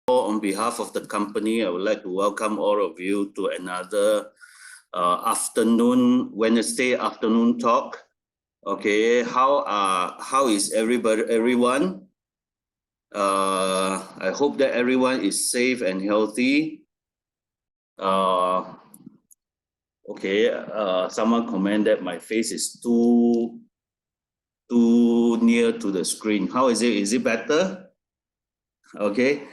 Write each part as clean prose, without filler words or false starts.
On behalf of the company, I would like to welcome all of you to another Wednesday afternoon talk. Okay, how is everyone? I hope that everyone is safe and healthy. Someone commented my face is too near to the screen. How is it? Is it better? Okay.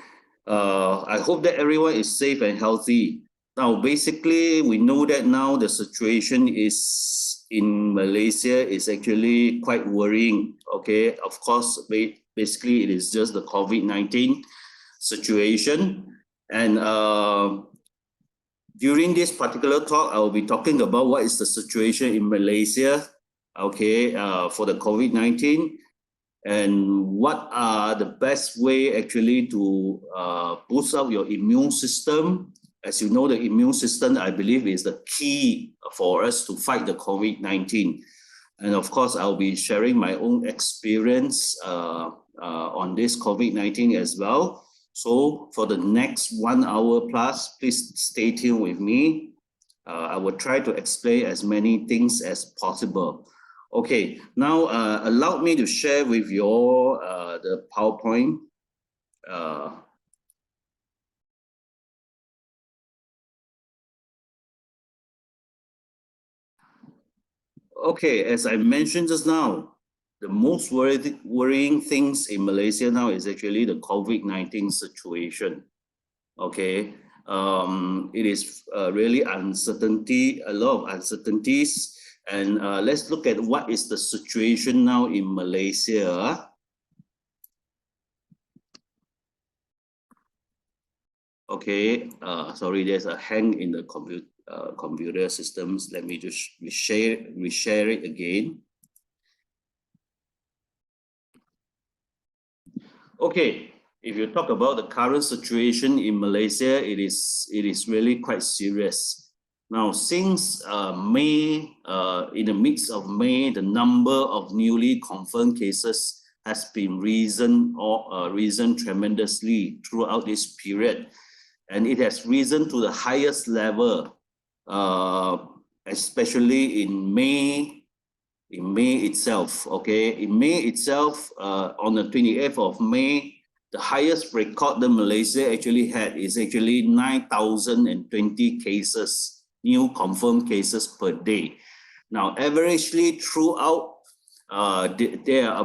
I hope that everyone is safe and healthy. Now, basically, we know that now the situation is in Malaysia is actually quite worrying. Okay, of course, basically it is just the COVID-19 situation. And during this particular talk, I will be talking about what is the situation in Malaysia, okay, for the COVID-19. And what are the best way actually to boost up your immune system? As you know, the immune system, I believe, is the key for us to fight the COVID-19. And of course, I'll be sharing my own experience on this COVID-19 as well. So for the next 1 hour plus, please stay tuned with me. I will try to explain as many things as possible. Okay, now allow me to share with you all the PowerPoint. Okay, as I mentioned just now, the most worrying things in Malaysia now is actually the COVID-19 situation. Okay, it is really uncertainty, a lot of uncertainties. And let's look at what is the situation now in Malaysia. Okay, sorry, there's a hang in the computer systems. Let me just reshare it again. Okay, if you talk about the current situation in Malaysia, it is really quite serious. Now, since May, in the midst of May, the number of newly confirmed cases has been risen tremendously throughout this period. And it has risen to the highest level, especially in May itself, okay? In May itself, on the 28th of May, the highest record that Malaysia actually had is actually 9,020 cases. New confirmed cases per day. Now, averagely throughout, there are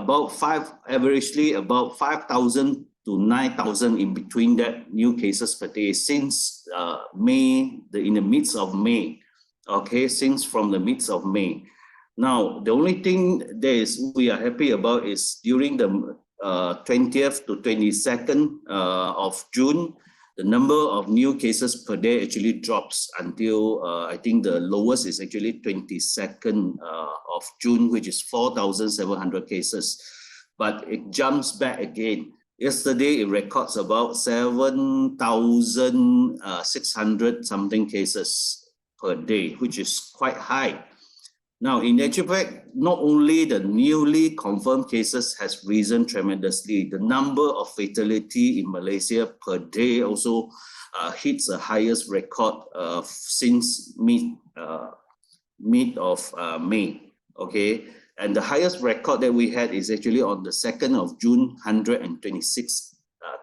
averagely about 5,000 to 9,000 in between that new cases per day since in the midst of May. Okay, since from the midst of May. Now, the only thing we are happy about is during the 20th to 22nd of June, the number of new cases per day actually drops until I think the lowest is actually 22nd of June, which is 4,700 cases. But it jumps back again. Yesterday, it records about 7,600 something cases per day, which is quite high. Now, in actual fact, not only the newly confirmed cases has risen tremendously, the number of fatality in Malaysia per day also hits the highest record since mid of May, okay? And the highest record that we had is actually on the 2nd of June, 126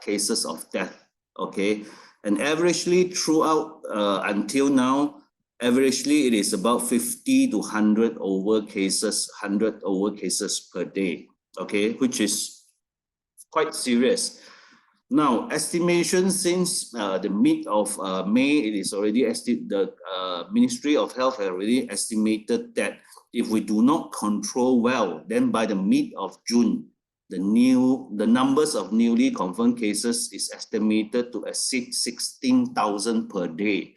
cases of death, okay? And averagely throughout until now, averagely, it is about 50 to 100 over cases per day, okay, which is quite serious. Now, estimation since the mid of May, it is already the Ministry of Health has already estimated that if we do not control well, then by the mid of June, the numbers of newly confirmed cases is estimated to exceed 16,000 per day.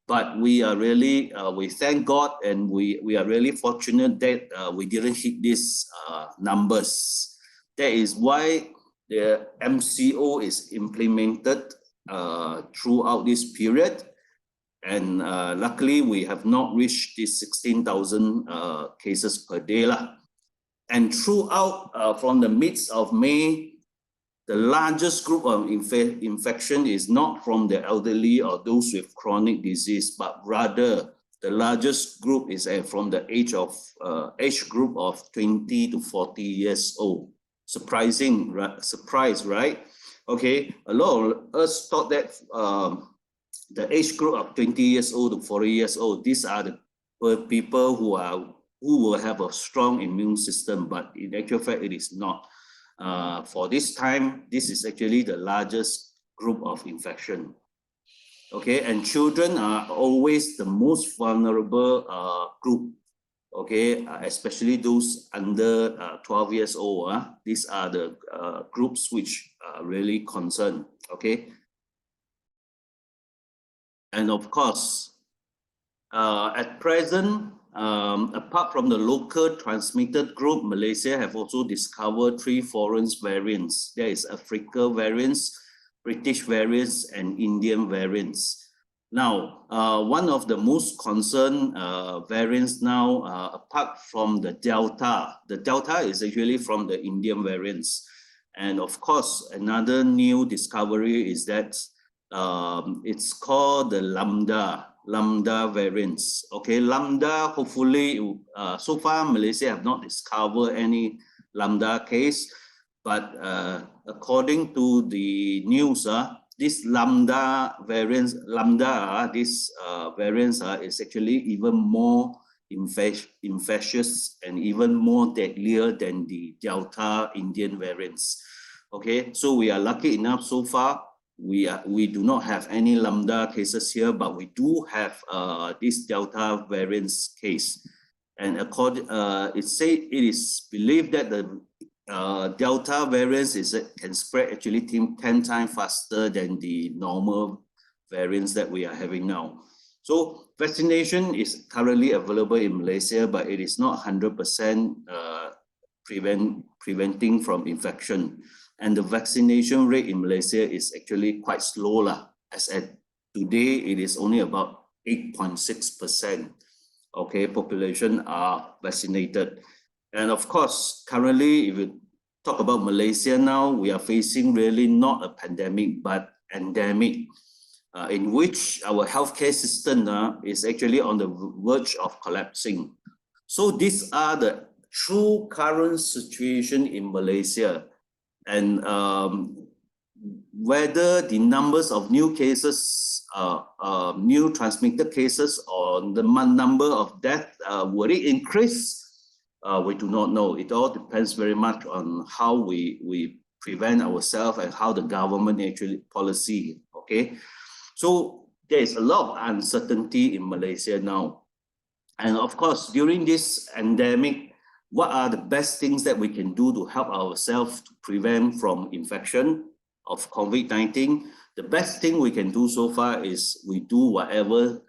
But we are really, we thank God, and we are really fortunate that we didn't hit these numbers. That is why the MCO is implemented throughout this period. And luckily, we have not reached these 16,000 cases per day. And throughout, from the midst of May the largest group of infection is not from the elderly or those with chronic disease, but rather the largest group is from the age group of 20 to 40 years old. Surprise, right? Okay, a lot of us thought that the age group of 20 years old to 40 years old, these are the people who will have a strong immune system, but in actual fact, it is not. For this time, this is actually the largest group of infection. Okay, and children are always the most vulnerable group. Okay, especially those under 12 years old. These are the groups which are really concerned. Okay, and of course, at present, apart from the local transmitted group, Malaysia have also discovered 3 foreign variants. There is Africa variants, British variants, and Indian variants. Now, one of the most concerned variants now, apart from the Delta is actually from the Indian variants. And of course, another new discovery is that it's called the Lambda variants. Okay, Lambda, hopefully, so far Malaysia have not discovered any Lambda case, but according to the news, this Lambda variants, is actually even more infectious and even more deadlier than the Delta Indian variants. Okay, so we are lucky enough so far. We do not have any Lambda cases here, but we do have this Delta variants case. And it is believed that the Delta variants can spread actually 10 times faster than the normal variants that we are having now. So vaccination is currently available in Malaysia, but it is not 100% preventing from infection. And the vaccination rate in Malaysia is actually quite slow. As at today, it is only about 8.6%. Okay, population are vaccinated. And of course, currently, if you talk about Malaysia now, we are facing really not a pandemic, but endemic, in which our healthcare system is actually on the verge of collapsing. So these are the true current situation in Malaysia. And whether the numbers of new cases, new transmitted cases, or the number of deaths, will it increase? We do not know. It all depends very much on how we prevent ourselves and how the government actually policy. Okay, so there is a lot of uncertainty in Malaysia now, and of course during this endemic, what are the best things that we can do to help ourselves to prevent from infection of COVID-19? The best thing we can do so far is we do whatever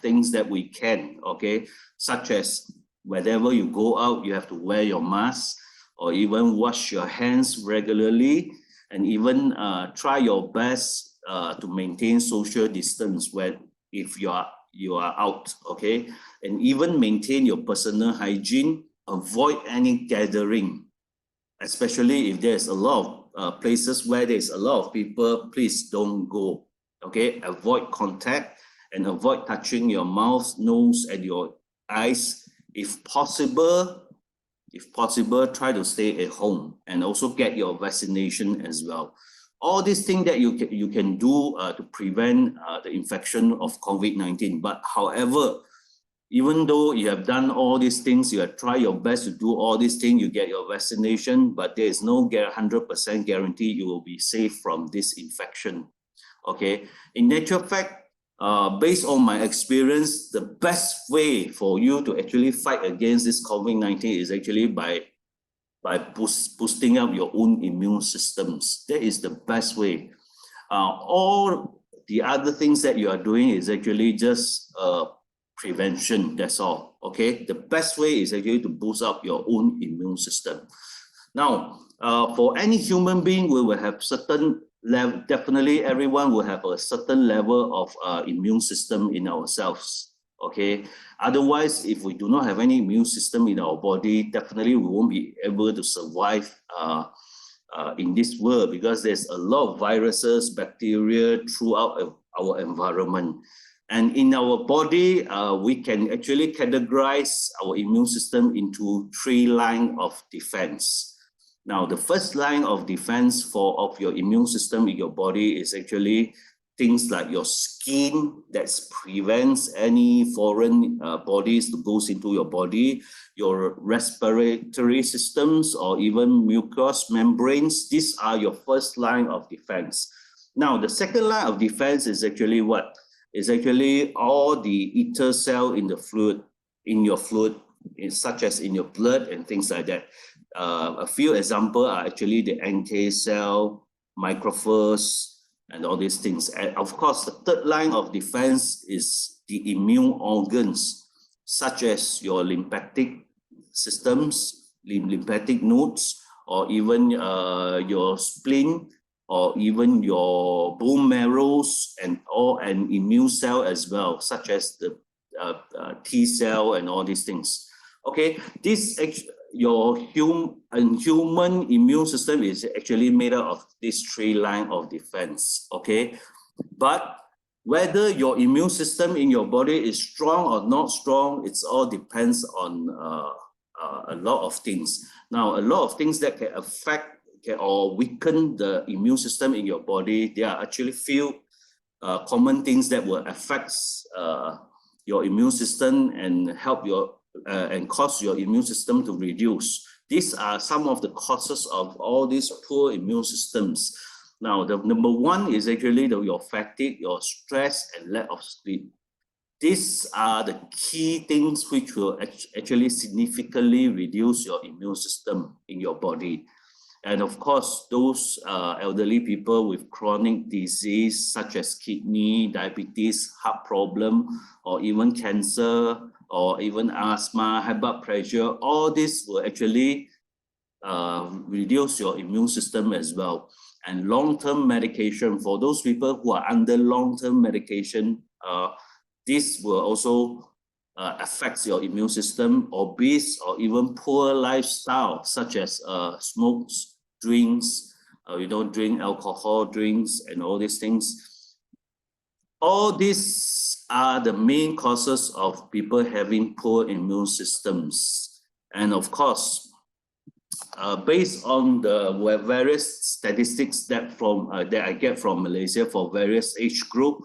things that we can, okay? Such as whenever you go out, you have to wear your mask, or even wash your hands regularly, and even try your best to maintain social distance if you are out, okay? And even maintain your personal hygiene. Avoid any gathering, especially if there's a lot of places where there's a lot of people. Please don't go. Okay, avoid contact and avoid touching your mouth, nose, and your eyes. If possible, try to stay at home and also get your vaccination as well. All these things that you can do to prevent the infection of COVID-19. But however, even though you have done all these things, you have tried your best to do all these things, you get your vaccination, but there is no 100% guarantee you will be safe from this infection. Okay, in actual fact, based on my experience, the best way for you to actually fight against this COVID-19 is actually by boosting up your own immune systems. That is the best way. All the other things that you are doing is actually just prevention, that's all. Okay, the best way is actually to boost up your own immune system. Now, for any human being, we will have certain level, definitely everyone will have a certain level of immune system in ourselves. Okay, otherwise, if we do not have any immune system in our body, definitely we won't be able to survive in this world, because there's a lot of viruses, bacteria throughout our environment. And in our body, we can actually categorize our immune system into 3 lines of defense. Now, the first line of defense of your immune system in your body is actually things like your skin that prevents any foreign bodies to goes into your body, your respiratory systems, or even mucous membranes. These are your first line of defense. Now, the second line of defense is actually what? Is actually all the ether cell in the fluid, such as in your blood and things like that. A few examples are actually the NK cell, microphages, and all these things. And of course, the third line of defense is the immune organs, such as your lymphatic systems, lymphatic nodes, or even your spleen, or even your bone marrows, and an immune cell as well, such as the T cell and all these things. Okay, your human immune system is actually made up of these 3 lines of defense. Okay, but whether your immune system in your body is strong or not strong, it all depends on a lot of things. Now, a lot of things that can affect or weaken the immune system in your body, there are actually few common things that will affect your immune system and help and cause your immune system to reduce. These are some of the causes of all these poor immune systems. Now, the number 1 is actually your fatigue, your stress, and lack of sleep. These are the key things which will actually significantly reduce your immune system in your body. And of course, those elderly people with chronic disease such as kidney, diabetes, heart problem, or even cancer, or even asthma, high blood pressure, all this will actually reduce your immune system as well. And long-term medication, for those people who are under long-term medication, this will also affect your immune system. Obese or even poor lifestyle, such as smokes, drinks, drink alcohol drinks, and all these things. All these are the main causes of people having poor immune systems. And of course, based on the various statistics that I get from Malaysia for various age group,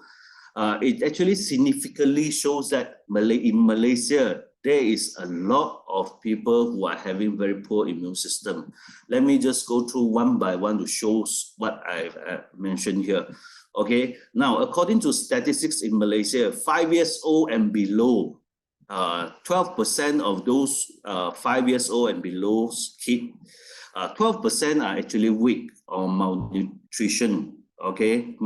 it actually significantly shows that in Malaysia, there is a lot of people who are having very poor immune system. Let me just go through one by one to show what I've mentioned here. Okay, now according to statistics in Malaysia, 5 years old and below, 12% of those 5 years old and below kids, 12% are actually weak or malnutrition. Okay,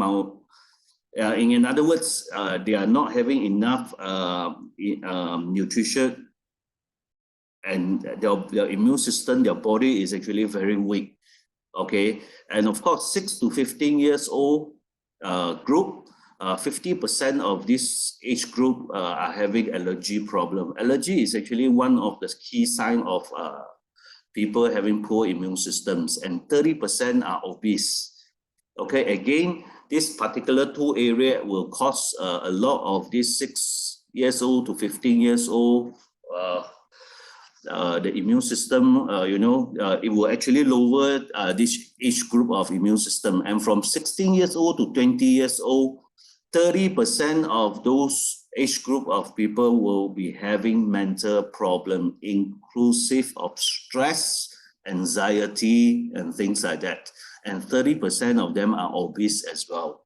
in other words, they are not having enough nutrition, and their immune system, their body is actually very weak. Okay, and of course, 6 to 15 years old group, 50% of this age group are having allergy problem. Allergy is actually one of the key signs of people having poor immune systems, and 30% are obese. Okay, again, this particular 2 area will cause a lot of these 6 years old to 15 years old, the immune system, it will actually lower this age group of immune system. And from 16 years old to 20 years old, 30% of those age group of people will be having mental problem, inclusive of stress, anxiety, and things like that. And 30% of them are obese as well.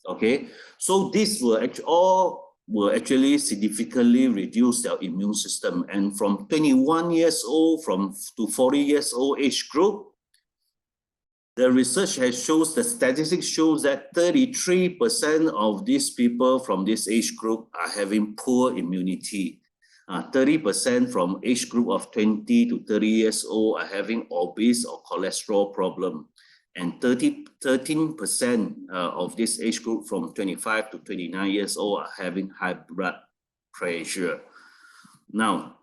Okay, so this will actually significantly reduce their immune system. And from 21 years old to 40 years old age group, the research shows, the statistics shows that 33% of these people from this age group are having poor immunity. 30% from age group of 20 to 30 years old are having obese or cholesterol problem. And 13% of this age group from 25 to 29 years old are having high blood pressure. Now,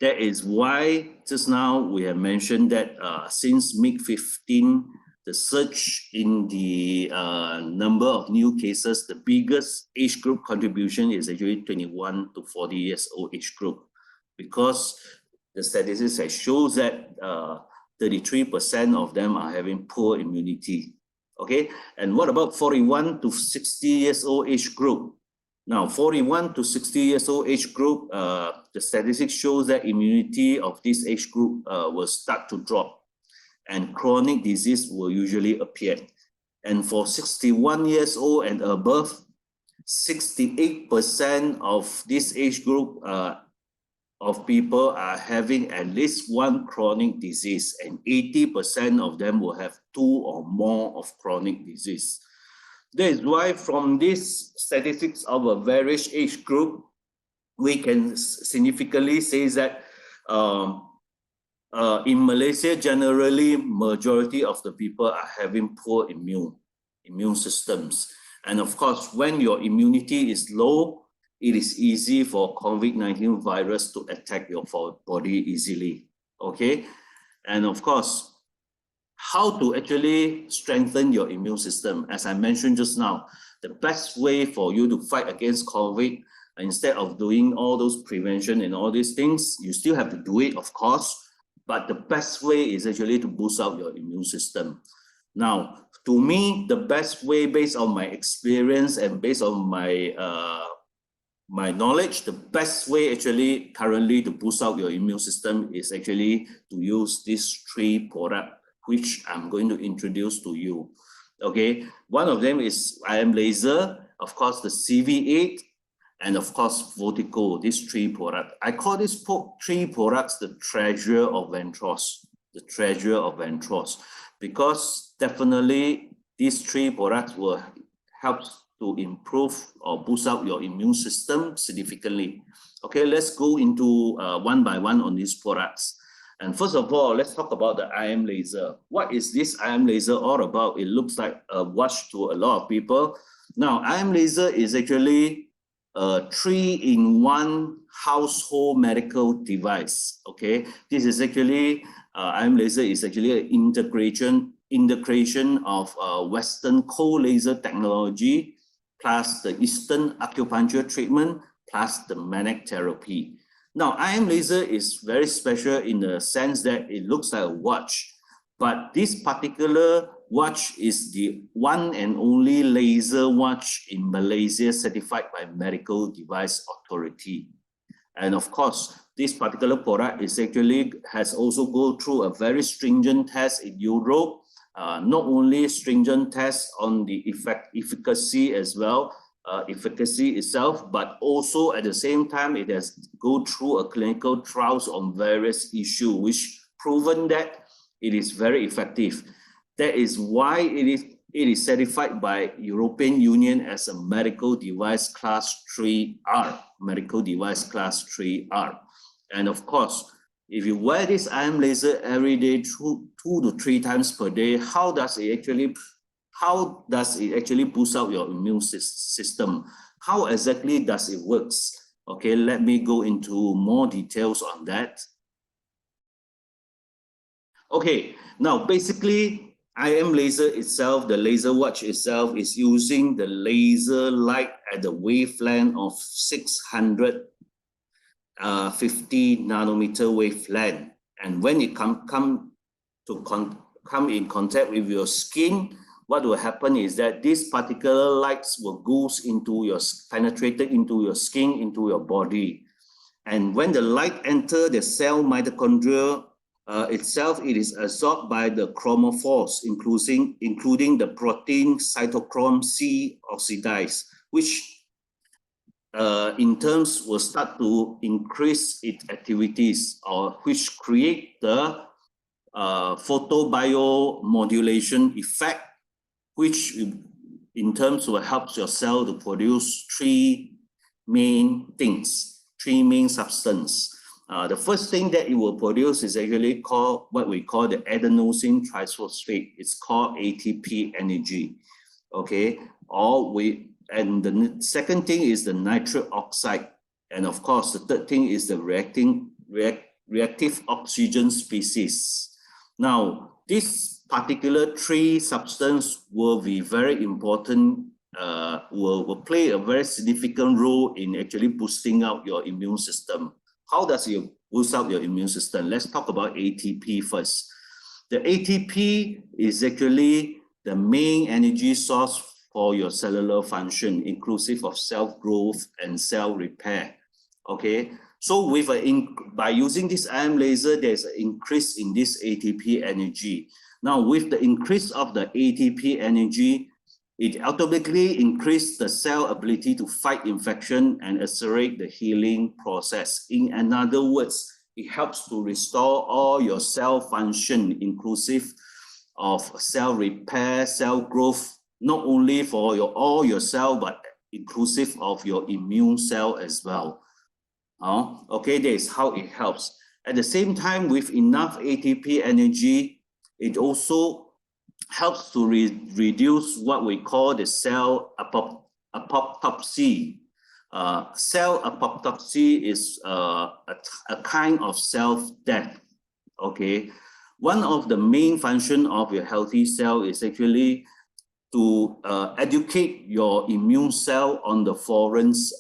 That is why just now we have mentioned that since mid-15, the surge in the number of new cases, the biggest age group contribution is actually 21 to 40 years old age group, because the statistics that shows that 33% of them are having poor immunity. Okay, and what about 41 to 60 years old age group? Now, 41 to 60 years old age group, the statistics shows that immunity of this age group will start to drop, and chronic disease will usually appear. And for 61 years old and above, 68% of this age group of people are having at least one chronic disease, and 80% of them will have 2 or more of chronic disease. That is why from these statistics of a various age group, we can significantly say that in Malaysia, generally, majority of the people are having poor immune systems. And of course, when your immunity is low, it is easy for COVID-19 virus to attack your body easily, okay? And of course, how to actually strengthen your immune system. As I mentioned just now, the best way for you to fight against COVID, instead of doing all those prevention and all these things, you still have to do it, of course, but the best way is actually to boost up your immune system. Now, to me, the best way based on my experience and based on my my knowledge, the best way actually currently to boost up your immune system is actually to use these 3 products, which I'm going to introduce to you. Okay, one of them is IM laser, of course the CV8, and of course Vortico, these 3 products. I call these 3 products the treasure of Ventros, the treasure of Ventros, because definitely these 3 products will help to improve or boost up your immune system significantly. Okay, let's go into one by one on these products. And first of all, let's talk about the IM laser. What is this IM laser all about? It looks like a watch to a lot of people. Now, IM laser is actually a 3-in-1 household medical device. Okay, this is actually IM laser is actually an integration of Western cold laser technology plus the Eastern acupuncture treatment plus the magnetic therapy. Now, IM laser is very special in the sense that it looks like a watch, but this particular watch is the one and only laser watch in Malaysia certified by Medical Device Authority. And of course, this particular product is actually has also go through a very stringent test in Europe, not only stringent tests on the efficacy as well, efficacy itself, but also at the same time, it has go through a clinical trials on various issues, which proven that it is very effective. That is why it is certified by European Union as a medical device class 3R, medical device class 3R. And of course, if you wear this IM laser every day, 2 to 3 times per day, how does it actually boost up your immune system? How exactly does it works? Okay, let me go into more details on that. Okay, now basically IM laser itself, the laser watch itself is using the laser light at the wavelength of 650 nanometer wavelength. And when it come in contact with your skin, what will happen is that these particular lights will go into your, penetrated into your skin, into your body. And when the light enter the cell mitochondria itself, it is absorbed by the chromophores, including the protein cytochrome C oxidase, which in terms will start to increase its activities, or which create the photobiomodulation effect, which in terms will help your cell to produce 3 main things, 3 main substances. The first thing that it will produce is actually called what we call the adenosine triphosphate. It's called ATP energy. Okay, and the second thing is the nitric oxide, and of course the third thing is the reactive oxygen species. Now, this particular three substance will be very important, will play a very significant role in actually boosting out your immune system. How does it boost up your immune system? Let's talk about ATP first. The ATP is actually the main energy source for your cellular function, inclusive of cell growth and cell repair. Okay, so with by using this IM laser, there's an increase in this ATP energy. Now, with the increase of the ATP energy, it automatically increases the cell ability to fight infection and accelerate the healing process. In other words, it helps to restore all your cell function, inclusive of cell repair, cell growth, not only for all your cell, but inclusive of your immune cell as well. Okay, that is how it helps. At the same time, with enough ATP energy, it also helps to reduce what we call the cell apoptosis. Cell apoptosis is a kind of self-death. Okay, one of the main functions of your healthy cell is actually to educate your immune cell on the foreign's.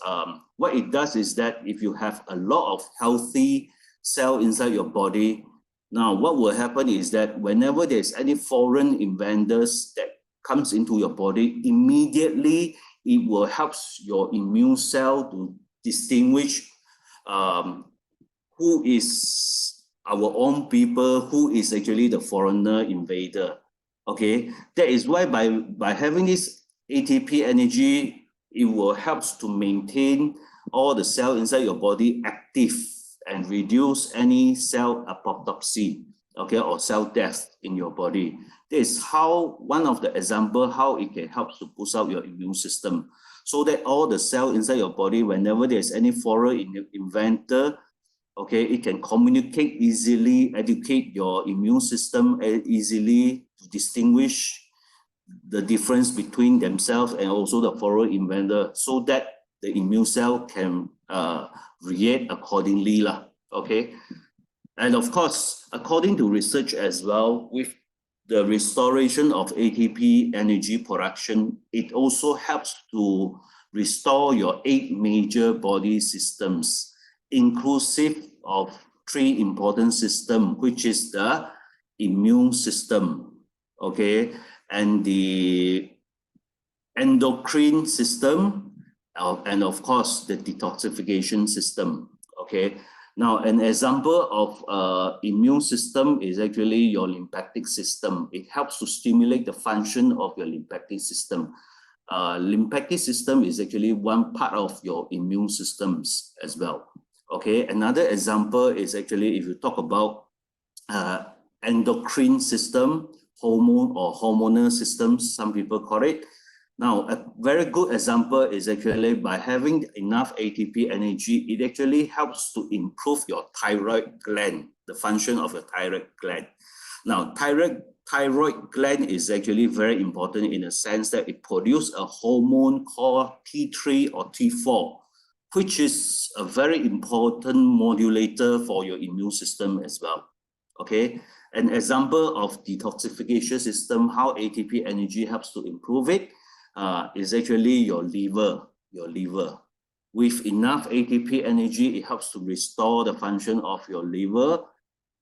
What it does is that if you have a lot of healthy cell inside your body, now what will happen is that whenever there's any foreign invaders that comes into your body, immediately it will help your immune cell to distinguish who is our own people, who is actually the foreigner invader. Okay, that is why by having this ATP energy, it will help to maintain all the cells inside your body active and reduce any cell apoptosis, okay, or cell death in your body. This is how one of the example how it can help to boost out your immune system, so that all the cells inside your body, whenever there's any foreign invader, okay, it can communicate easily, educate your immune system easily to distinguish the difference between themselves and also the foreign invader, so that the immune cell can react accordingly, okay? And of course, according to research as well, with the restoration of ATP energy production, it also helps to restore your 8 major body systems, inclusive of 3 important systems, which is the immune system, okay, and the endocrine system, and of course the detoxification system. Okay, now an example of immune system is actually your lymphatic system. It helps to stimulate the function of your lymphatic system. Lymphatic system is actually one part of your immune systems as well. Okay, another example is actually if you talk about endocrine system, hormone or hormonal systems, some people call it. Now, a very good example is actually by having enough ATP energy, it actually helps to improve your thyroid gland, the function of your thyroid gland. Now, thyroid gland is actually very important in the sense that it produces a hormone called T3 or T4, which is a very important modulator for your immune system as well. Okay, an example of detoxification system, how ATP energy helps to improve it, is actually your liver. With enough ATP energy, it helps to restore the function of your liver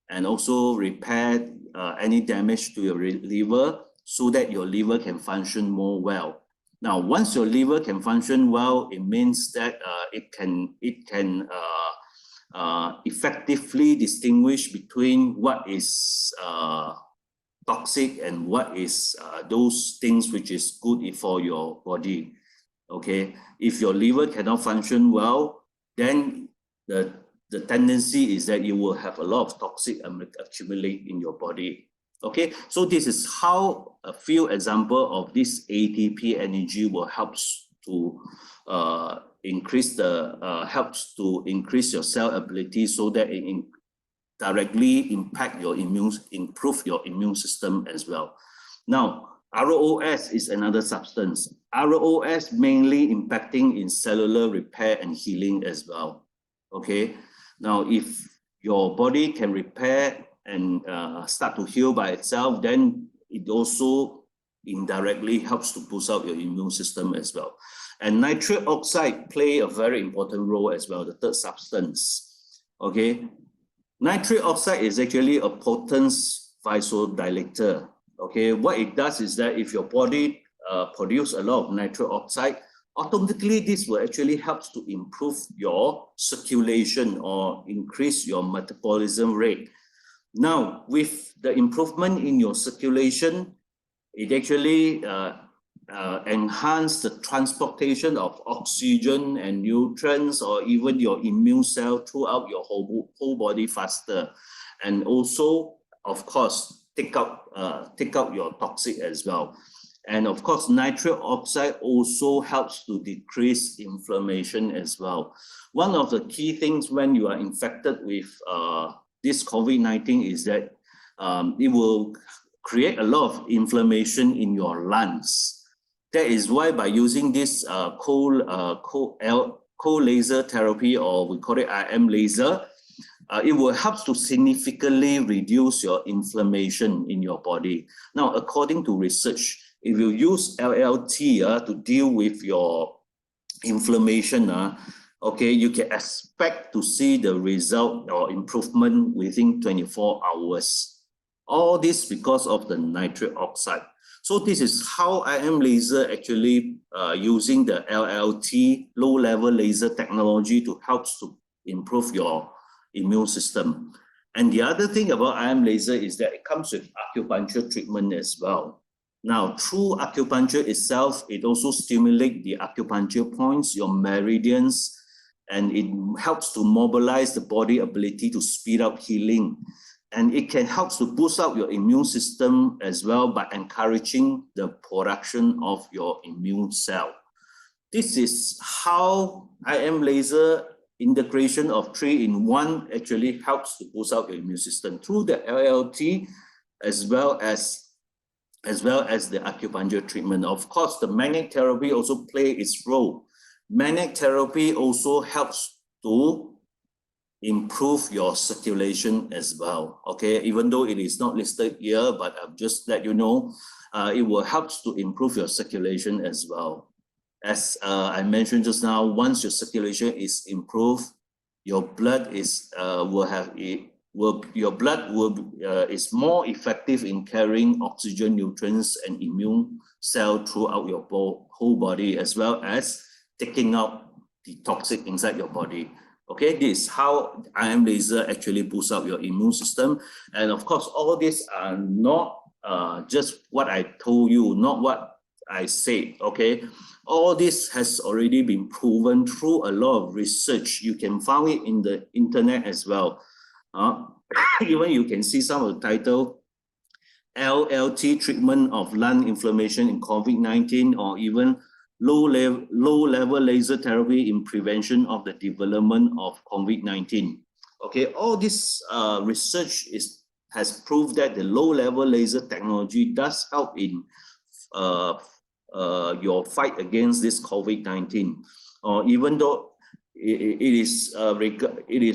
and also repair any damage to your liver so that your liver can function more well. Now, once your liver can function well, it means that it can effectively distinguish between what is toxic and what is those things which is good for your body. Okay, if your liver cannot function well, then the tendency is that you will have a lot of toxic accumulate in your body. Okay, so this is how a few examples of this ATP energy will helps to increase your cell ability so that it directly impact your improve your immune system as well. Now, ROS is another substance. ROS mainly impacting in cellular repair and healing as well. Okay, now if your body can repair and start to heal by itself, then it also indirectly helps to boost up your immune system as well. And nitric oxide play a very important role as well, the third substance. Okay, nitric oxide is actually a potent vasodilator. Okay, what it does is that if your body produce a lot of nitric oxide, automatically this will actually help to improve your circulation or increase your metabolism rate. Now, with the improvement in your circulation, it actually enhance the transportation of oxygen and nutrients or even your immune cell throughout your whole body faster. And also, of course, take out your toxic as well. And of course, nitric oxide also helps to decrease inflammation as well. One of the key things when you are infected with this COVID-19 is that it will create a lot of inflammation in your lungs. That is why by using this cold laser therapy, or we call it IM laser, it will help to significantly reduce your inflammation in your body. Now, according to research, if you use LLT to deal with your inflammation, okay, you can expect to see the result or improvement within 24 hours. All this because of the nitric oxide. So this is how IM laser actually using the LLT, low level laser technology, to help to improve your immune system. And the other thing about IM laser is that it comes with acupuncture treatment as well. Now, through acupuncture itself, it also stimulates the acupuncture points, your meridians, and it helps to mobilize the body ability to speed up healing. And it can help to boost up your immune system as well by encouraging the production of your immune cell. This is how IM laser integration of 3-in-1 actually helps to boost up your immune system through the LLT as well as the acupuncture treatment. Of course, the magnetic therapy also plays its role. Magnetic therapy also helps to improve your circulation as well. Okay, even though it is not listed here, but I've just let you know, it will help to improve your circulation as well. As I mentioned just now, once your circulation is improved, your blood is is more effective in carrying oxygen, nutrients, and immune cell throughout your whole body, as well as taking out the toxic inside your body. Okay, this is how IM laser actually boosts up your immune system. And of course, all these are not just what I told you, not what I said, okay? All this has already been proven through a lot of research. You can find it in the internet as well. Even you can see some of the title, LLT treatment of lung inflammation in COVID-19, or even low-level laser therapy in prevention of the development of COVID-19. Okay, all this research has proved that the low-level laser technology does help in your fight against this COVID-19. Even though it is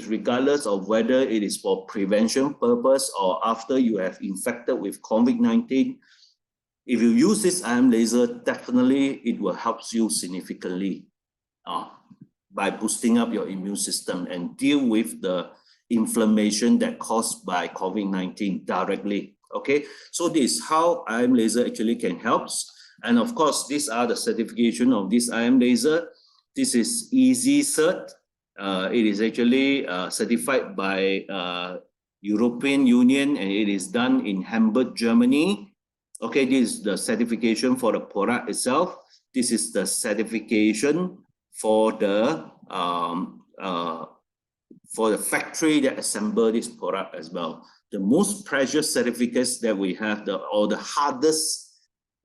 regardless of whether it is for prevention purpose or after you have infected with COVID-19, if you use this IM laser, definitely it will help you significantly by boosting up your immune system and deal with the inflammation that caused by COVID-19 directly. Okay, so this is how IM laser actually can help. And of course, these are the certification of this IM laser. This is EasyCert. It is actually certified by European Union, and it is done in Hamburg, Germany. Okay, this is the certification for the product itself. This is the certification for the factory that assemble this product as well. The most precious certificates that we have, or the hardest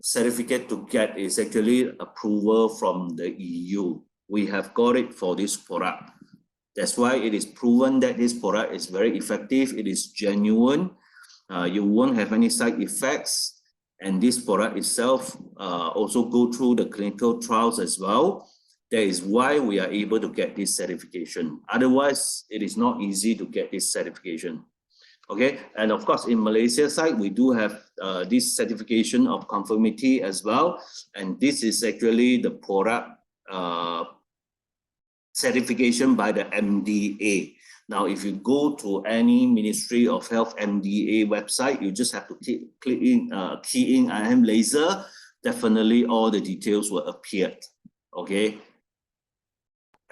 certificate to get, is actually approval from the EU. We have got it for this product. That's why it is proven that this product is very effective. It is genuine. You won't have any side effects. And this product itself also go through the clinical trials as well. That is why we are able to get this certification. Otherwise, it is not easy to get this certification. Okay, and of course, in Malaysia side, we do have this certification of conformity as well. And this is actually the product certification by the MDA. Now, if you go to any Ministry of Health MDA website, you just have to key in I am laser. Definitely all the details will appear. Okay.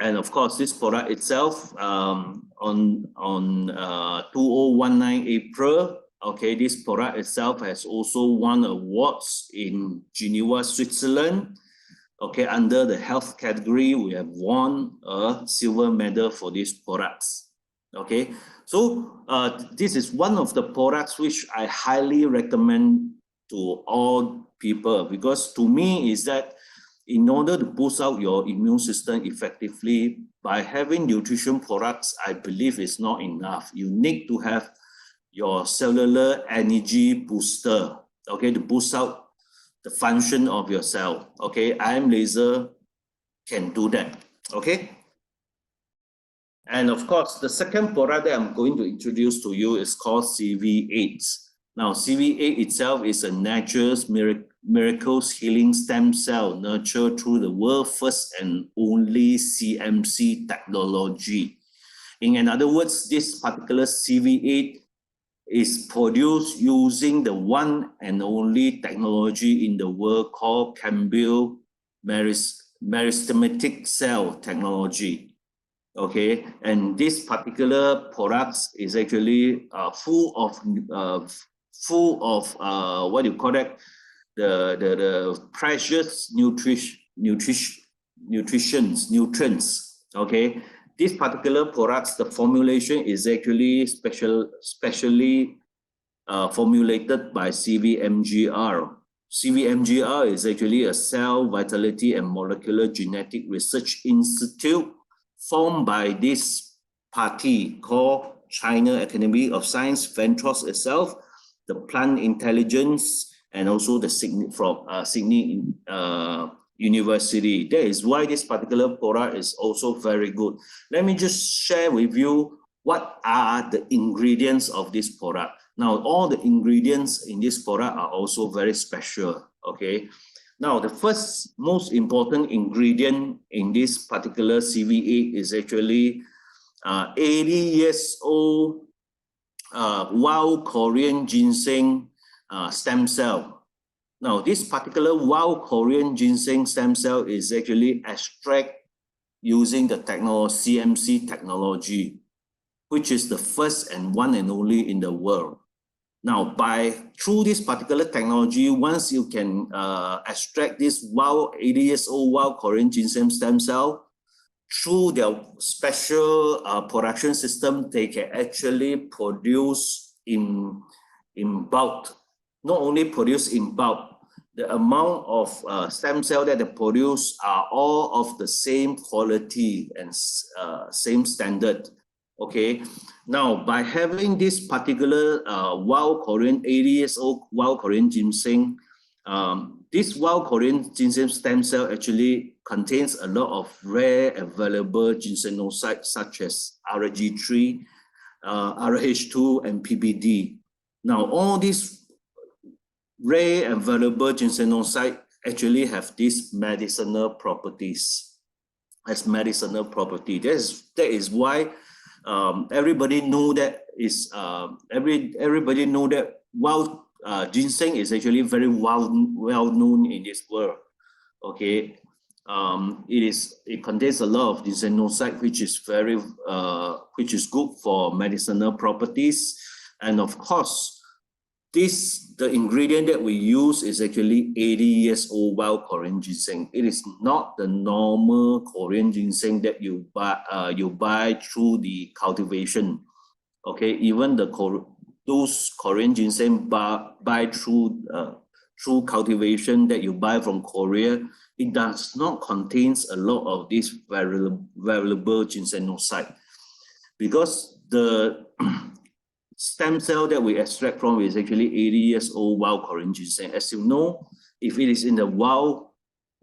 And of course, this product itself, on 2019 April, okay, this product itself has also won awards in Geneva, Switzerland. Okay, under the health category, we have won a silver medal for these products. Okay, so this is one of the products which I highly recommend to all people, because to me is that in order to boost out your immune system effectively, by having nutrition products, I believe is not enough. You need to have your cellular energy booster, okay, to boost out the function of your cell. Okay, IM laser can do that. Okay. And of course, the second product that I'm going to introduce to you is called CV8. Now, CV8 itself is a natural miracles healing stem cell nurtured through the world's first and only CMC technology. In other words, this particular CV8 is produced using the one and only technology in the world called Campbell meristematic cell technology. Okay, and this particular product is actually full of what do you call that? The precious nutrients. Okay, this particular products, the formulation is actually specially formulated by CVMGR. CVMGR is actually a cell vitality and molecular genetic research institute formed by this party called China Academy of Science, Ventros itself, the Plant Intelligence, and also the Sydney University. That is why this particular product is also very good. Let me just share with you what are the ingredients of this product. Now, all the ingredients in this product are also very special, okay? Now, the first most important ingredient in this particular CV8 is actually 80 years old wild Korean ginseng stem cell. Now, this particular wild Korean ginseng stem cell is actually extract using the technology, CMC technology, which is the first and one and only in the world. Now, through this particular technology, once you can extract this 80 years old wild Korean ginseng stem cell, through their special production system, they can actually produce in bulk. Not only produce in bulk, the amount of stem cell that they produce are all of the same quality and same standard. Okay, now by having this particular wild Korean 80 years old wild Korean ginseng, this wild Korean ginseng stem cell actually contains a lot of rare available ginsengnocytes such as RG3, RH2, and PBD. Now, all these rare available ginsengnocytes actually have these medicinal properties. As medicinal property, that is why everybody know that everybody know that wild ginseng is actually very well known in this world. Okay, it contains a lot of ginsengnocyte, which is good for medicinal properties, and of course, the ingredient that we use is actually 80 years old wild Korean ginseng. It is not the normal Korean ginseng that you buy through the cultivation. Okay, even those Korean ginseng buy through cultivation that you buy from Korea, it does not contains a lot of this valuable ginsengnocyte, because the stem cell that we extract from is actually 80 years old wild Korean ginseng. As you know, if it is in the wild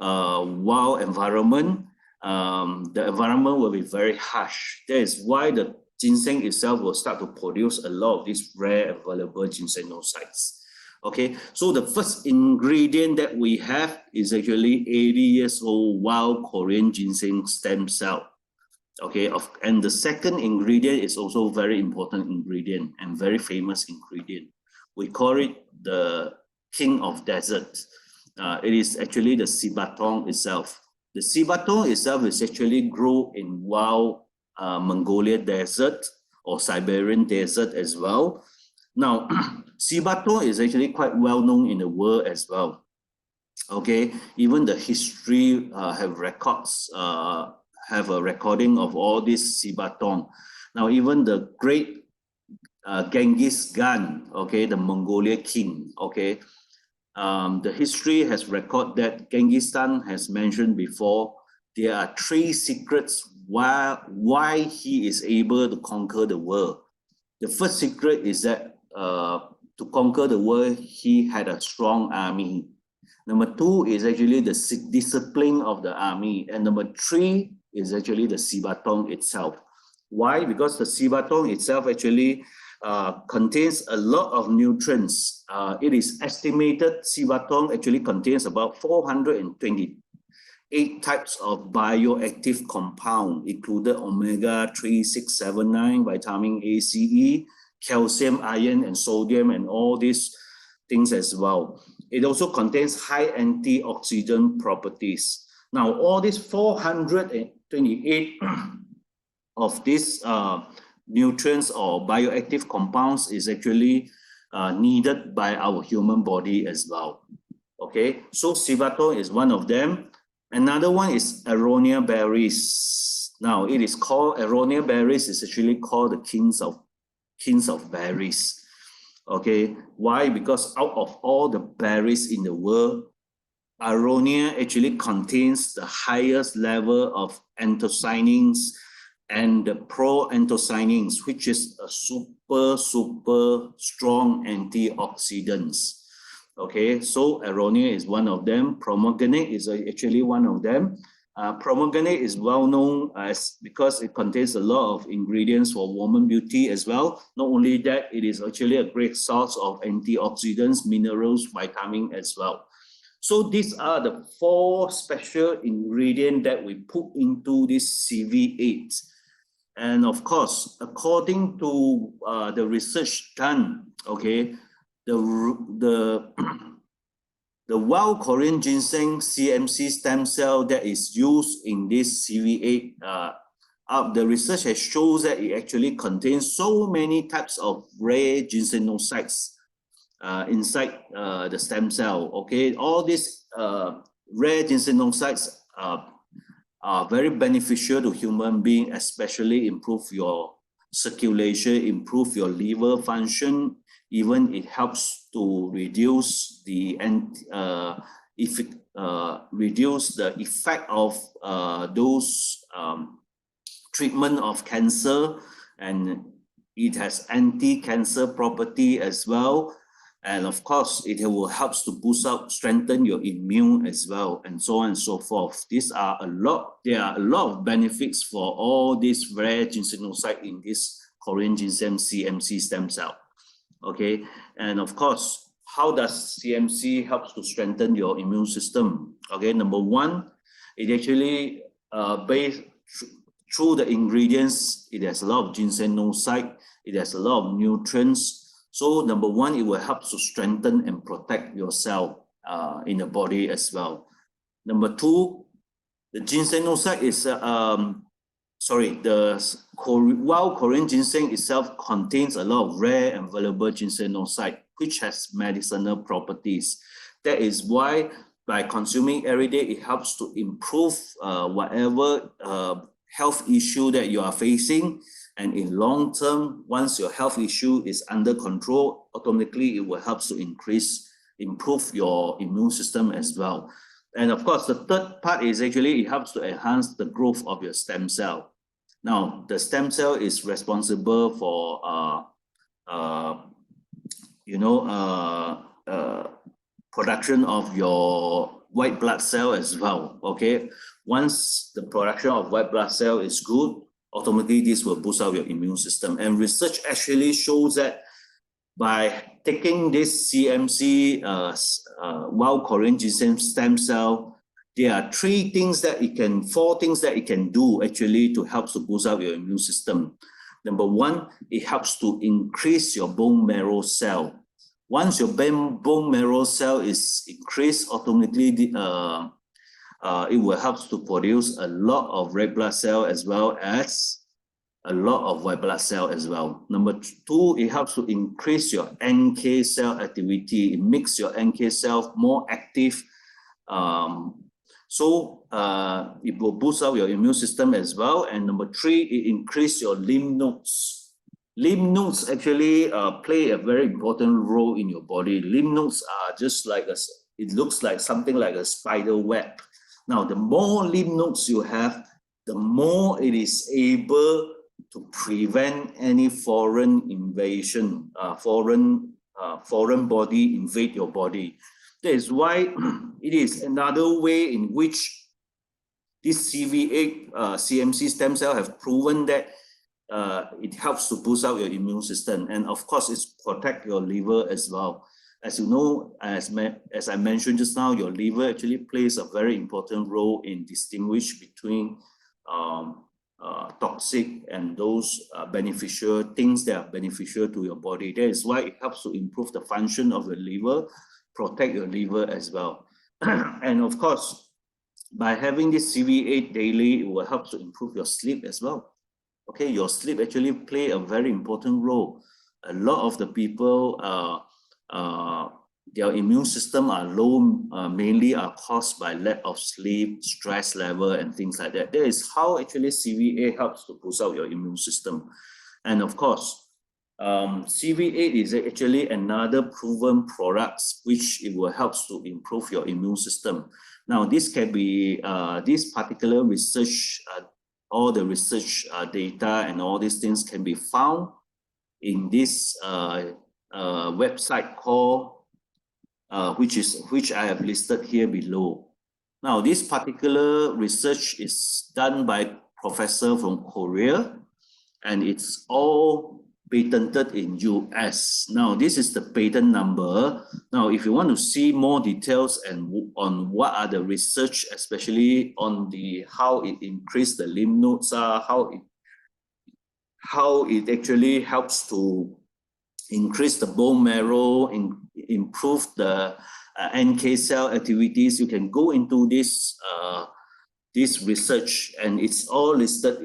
environment, the environment will be very harsh. That is why the ginseng itself will start to produce a lot of these rare and valuable ginsenosides. Okay, so the first ingredient that we have is actually 80 years old wild Korean ginseng stem cell. Okay, and the second ingredient is also very important ingredient and very famous ingredient. We call it the king of desert. It is actually the Sibatong itself. The Sibatong itself is actually grown in wild Mongolia desert or Siberian desert as well. Now, Sibatong is actually quite well known in the world as well. Okay, even the history have records, have a recording of all this Sibatong. Now, even the great Genghis Khan, okay, the Mongolia king, okay, the history has recorded that Genghis Khan has mentioned before, there are 3 secrets why he is able to conquer the world. The first secret is that to conquer the world, he had a strong army. Number 2 is actually the discipline of the army. And number 3 is actually the Sibatong itself. Why? Because the Sibatong itself actually contains a lot of nutrients. It is estimated Sibatong actually contains about 428 types of bioactive compound, included omega-3, 6, 7, 9, vitamin A, C, E, calcium, iron, and sodium, and all these things as well. It also contains high antioxidant properties. Now, all these 428 of these nutrients or bioactive compounds is actually needed by our human body as well. Okay, so Sibatong is one of them. Another one is aronia berries. Now, it is called aronia berries is actually called the kings of berries. Okay, why? Because out of all the berries in the world, aronia actually contains the highest level of anthocyanins and the proanthocyanins, which is a super strong antioxidants. Okay, so aronia is one of them. Pomegranate is actually one of them. Pomegranate is well known as because it contains a lot of ingredients for woman beauty as well. Not only that, it is actually a great source of antioxidants, minerals, vitamin as well. So these are the 4 special ingredients that we put into this CV8. And of course, according to the research done, okay, the wild Korean ginseng CMC stem cell that is used in this CV8, the research has shown that it actually contains so many types of rare ginsenosides inside the stem cell. Okay, all these rare ginsenosides are very beneficial to human being, especially improve your circulation, improve your liver function. Even it helps to reduce the effect of those treatment of cancer, and it has anti-cancer property as well. And of course, it will help to boost up, strengthen your immune as well, and so on and so forth. There are a lot of benefits for all these rare ginsenoside in this Korean ginseng CMC stem cell. Okay, and of course, how does CMC helps to strengthen your immune system? Okay, number 1, it actually based through the ingredients. It has a lot of ginsenoside. It has a lot of nutrients. So number 1, it will help to strengthen and protect your cell in the body as well. Number 2, the ginsenoside is the wild Korean ginseng itself contains a lot of rare and valuable ginsenoside, which has medicinal properties. That is why by consuming every day, it helps to improve whatever health issue that you are facing. And in long term, once your health issue is under control, automatically it will help to improve your immune system as well. And of course, the third part is actually it helps to enhance the growth of your stem cell. Now, the stem cell is responsible for production of white blood cell as well, okay? Once the production of white blood cell is good, automatically this will boost up your immune system. And research actually shows that by taking this CMC wild Korean ginseng stem cell, there are four things that it can do actually to help to boost up your immune system. Number one, it helps to increase your bone marrow cell. Once your bone marrow cell is increased, automatically it will help to produce a lot of red blood cell as well as a lot of white blood cell as well. Number two, it helps to increase your NK cell activity. It makes your NK cell more active. So it will boost up your immune system as well. And number three, it increases your lymph nodes. Lymph nodes actually play a very important role in your body. Lymph nodes are just like it looks like something like a spider web. Now, the more lymph nodes you have, the more it is able to prevent any foreign invasion, foreign body invade your body. That is why it is another way in which this CV8 CMC stem cell have proven that it helps to boost up your immune system, and of course, it protects your liver as well. As you know, as I mentioned just now, your liver actually plays a very important role in distinguish between toxic and those beneficial things that are beneficial to your body. That is why it helps to improve the function of your liver, protect your liver as well. And of course, by having this CV8 daily, it will help to improve your sleep as well. Okay, your sleep actually play a very important role. A lot of the people, their immune system are low, mainly are caused by lack of sleep, stress level, and things like that. That is how actually CV8 helps to boost up your immune system. And of course, CV8 is actually another proven product which it will help to improve your immune system. Now, this can be, this particular research, all the research data and all these things can be found in this website called, which I have listed here below. Now, this particular research is done by professor from Korea, and it's all patented in US. Now, this is the patent number. Now, if you want to see more details and on what are the research, especially on the how it increased the lymph nodes, how it actually helps to increase the bone marrow, improve the NK cell activities, you can go into this this research, and it's all listed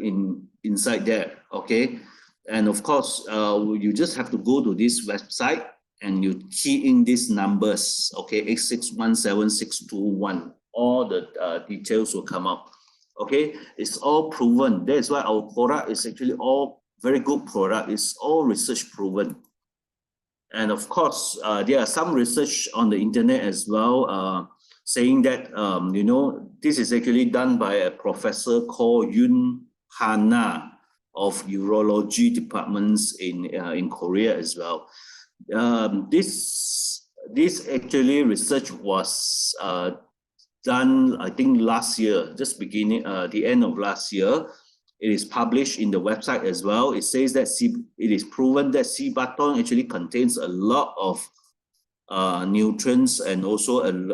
inside there. Okay. And of course, you just have to go to this website and you key in these numbers, okay, 8617621. All the details will come up, okay? It's all proven. That's why our product is actually all very good product. It's all research proven. And of course, there are some research on the internet as well, saying that, you know, this is actually done by a professor called Yoon Ha-na of urology departments in Korea as well. This actually research was done, I think, last year, just beginning the end of last year. It is published in the website as well. It says that it is proven that sea butter actually contains a lot of nutrients and also an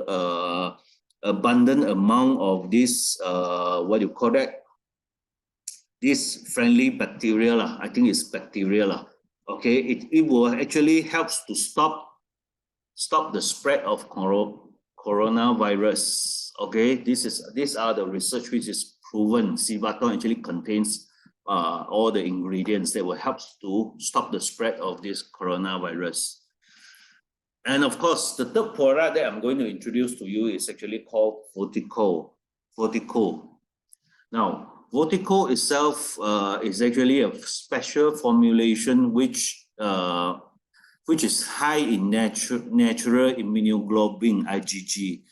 abundant amount of this what do you call that? This friendly bacteria, I think it's bacteria. Okay, it will actually helps to stop the spread of coronavirus. Okay, these are the research which is proven. Sea butter actually contains all the ingredients that will help to stop the spread of this coronavirus. And of course, the third product that I'm going to introduce to you is actually called Vortico. Now, Vortico itself is actually a special formulation which is high in natural immunoglobulin IgG,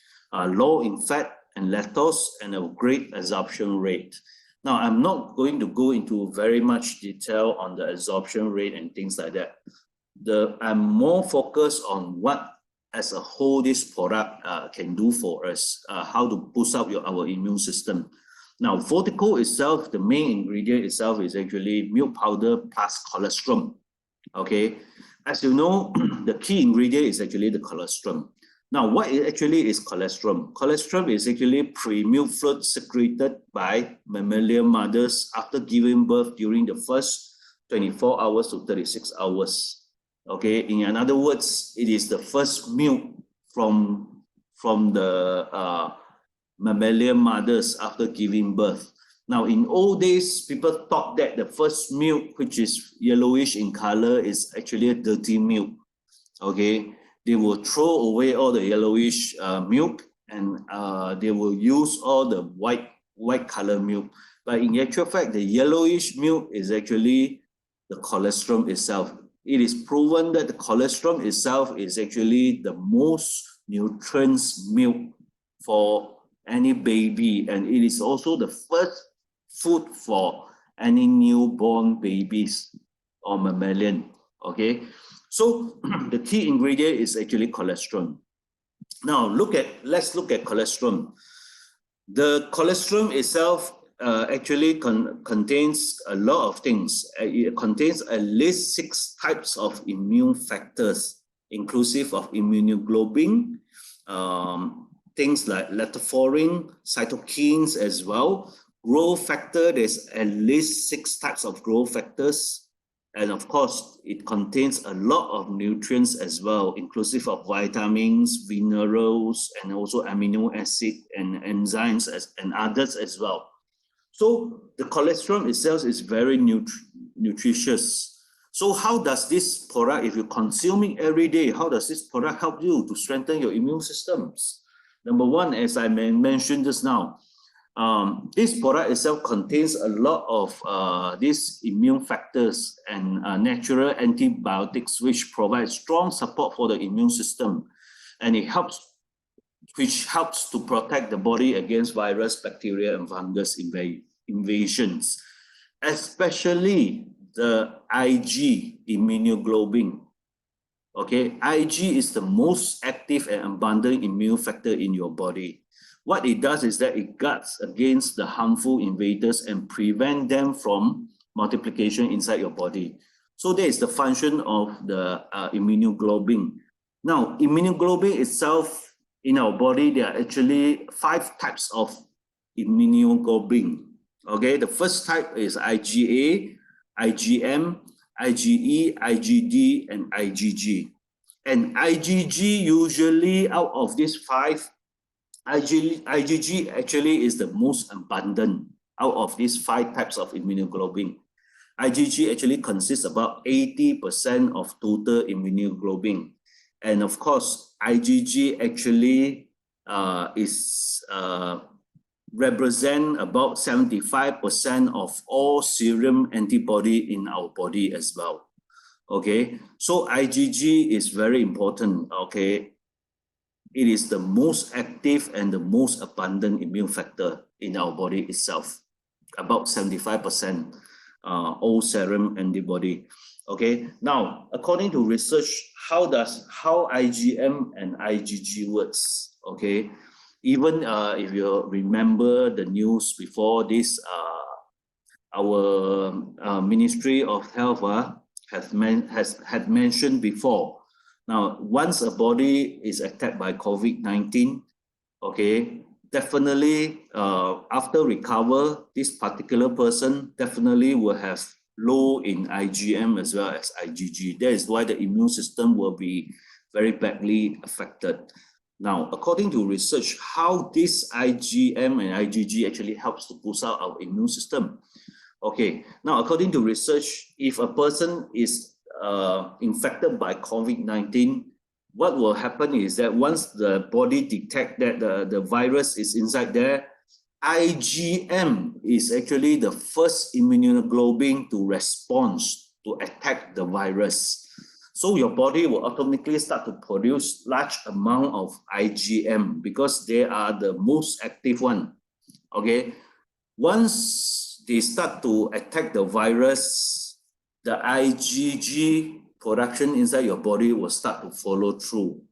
low in fat and lactose, and a great absorption rate. Now, I'm not going to go into very much detail on the absorption rate and things like that. I'm more focused on what as a whole this product can do for us, how to boost up our immune system. Now, Fortico itself, the main ingredient itself is actually milk powder plus colostrum. Okay, as you know, the key ingredient is actually the colostrum. Now, what actually is colostrum? Colostrum is actually pre-milk fluid secreted by mammalian mothers after giving birth during the first 24 hours to 36 hours. Okay, in other words, it is the first milk from the mammalian mothers after giving birth. Now, in old days, people thought that the first milk, which is yellowish in color, is actually a dirty milk. Okay, they will throw away all the yellowish milk, and they will use all the white color milk. But in actual fact, the yellowish milk is actually the colostrum itself. It is proven that the colostrum itself is actually the most nutritious milk for any baby, and it is also the first food for any newborn babies or mammalian. Okay, so the key ingredient is actually colostrum. Now let's look at colostrum. The colostrum itself actually contains a lot of things. It contains at least 6 types of immune factors, inclusive of immunoglobulin, things like lactoferrin, cytokines as well. Growth factor, there's at least 6 types of growth factors. And of course, it contains a lot of nutrients as well, inclusive of vitamins, minerals, and also amino acid and enzymes and others as well. So the colostrum itself is very nutritious. So how does this product, if you're consuming every day, how does this product help you to strengthen your immune systems? Number one, as I mentioned just now, this product itself contains a lot of these immune factors and natural antibiotics, which provide strong support for the immune system, and which helps to protect the body against virus, bacteria, and fungus invasions, especially the Ig, immunoglobulin. Okay, Ig is the most active and abundant immune factor in your body. What it does is that it guards against the harmful invaders and prevent them from multiplication inside your body. So that is the function of the immunoglobulin. Now, immunoglobulin itself in our body, there are actually 5 types of immunoglobulin. Okay, the first type is IgA, IgM, IgE, IgD, and IgG. And IgG usually out of these 5, IgG actually is the most abundant out of these 5 types of immunoglobulin. IgG actually consists about 80% of total immunoglobulin. And of course, IgG actually represent about 75% of all serum antibody in our body as well. Okay, so IgG is very important. Okay, it is the most active and the most abundant immune factor in our body itself. About 75% all serum antibody. Okay, now according to research, how IgM and IgG works? Okay, even if you remember the news before this, our Ministry of Health had mentioned before. Now, once a body is attacked by COVID-19, okay, definitely after recover, this particular person definitely will have low in IgM as well as IgG. That is why the immune system will be very badly affected. Now, according to research, how this IgM and IgG actually helps to boost up our immune system. Okay, now according to research, if a person is infected by COVID-19, what will happen is that once the body detects that the virus is inside there, IgM is actually the first immunoglobulin to respond to attack the virus. So your body will automatically start to produce large amount of IgM because they are the most active one. Okay, once they start to attack the virus, the IgG production inside your body will start to follow through.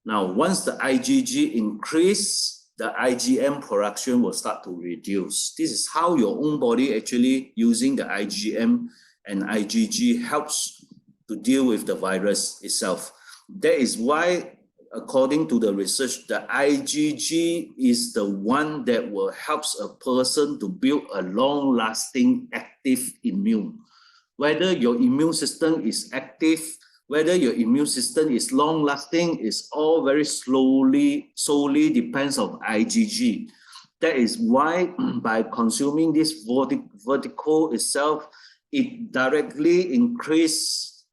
Now, once the IgG increase, the IgM production will start to reduce. This is how your own body actually using the IgM and IgG helps to deal with the virus itself. That is why, according to the research, the IgG is the one that will help a person to build a long-lasting active immune. Whether your immune system is active, whether your immune system is long-lasting, is all very solely depends on IgG. That is why by consuming this vertical itself, it directly increases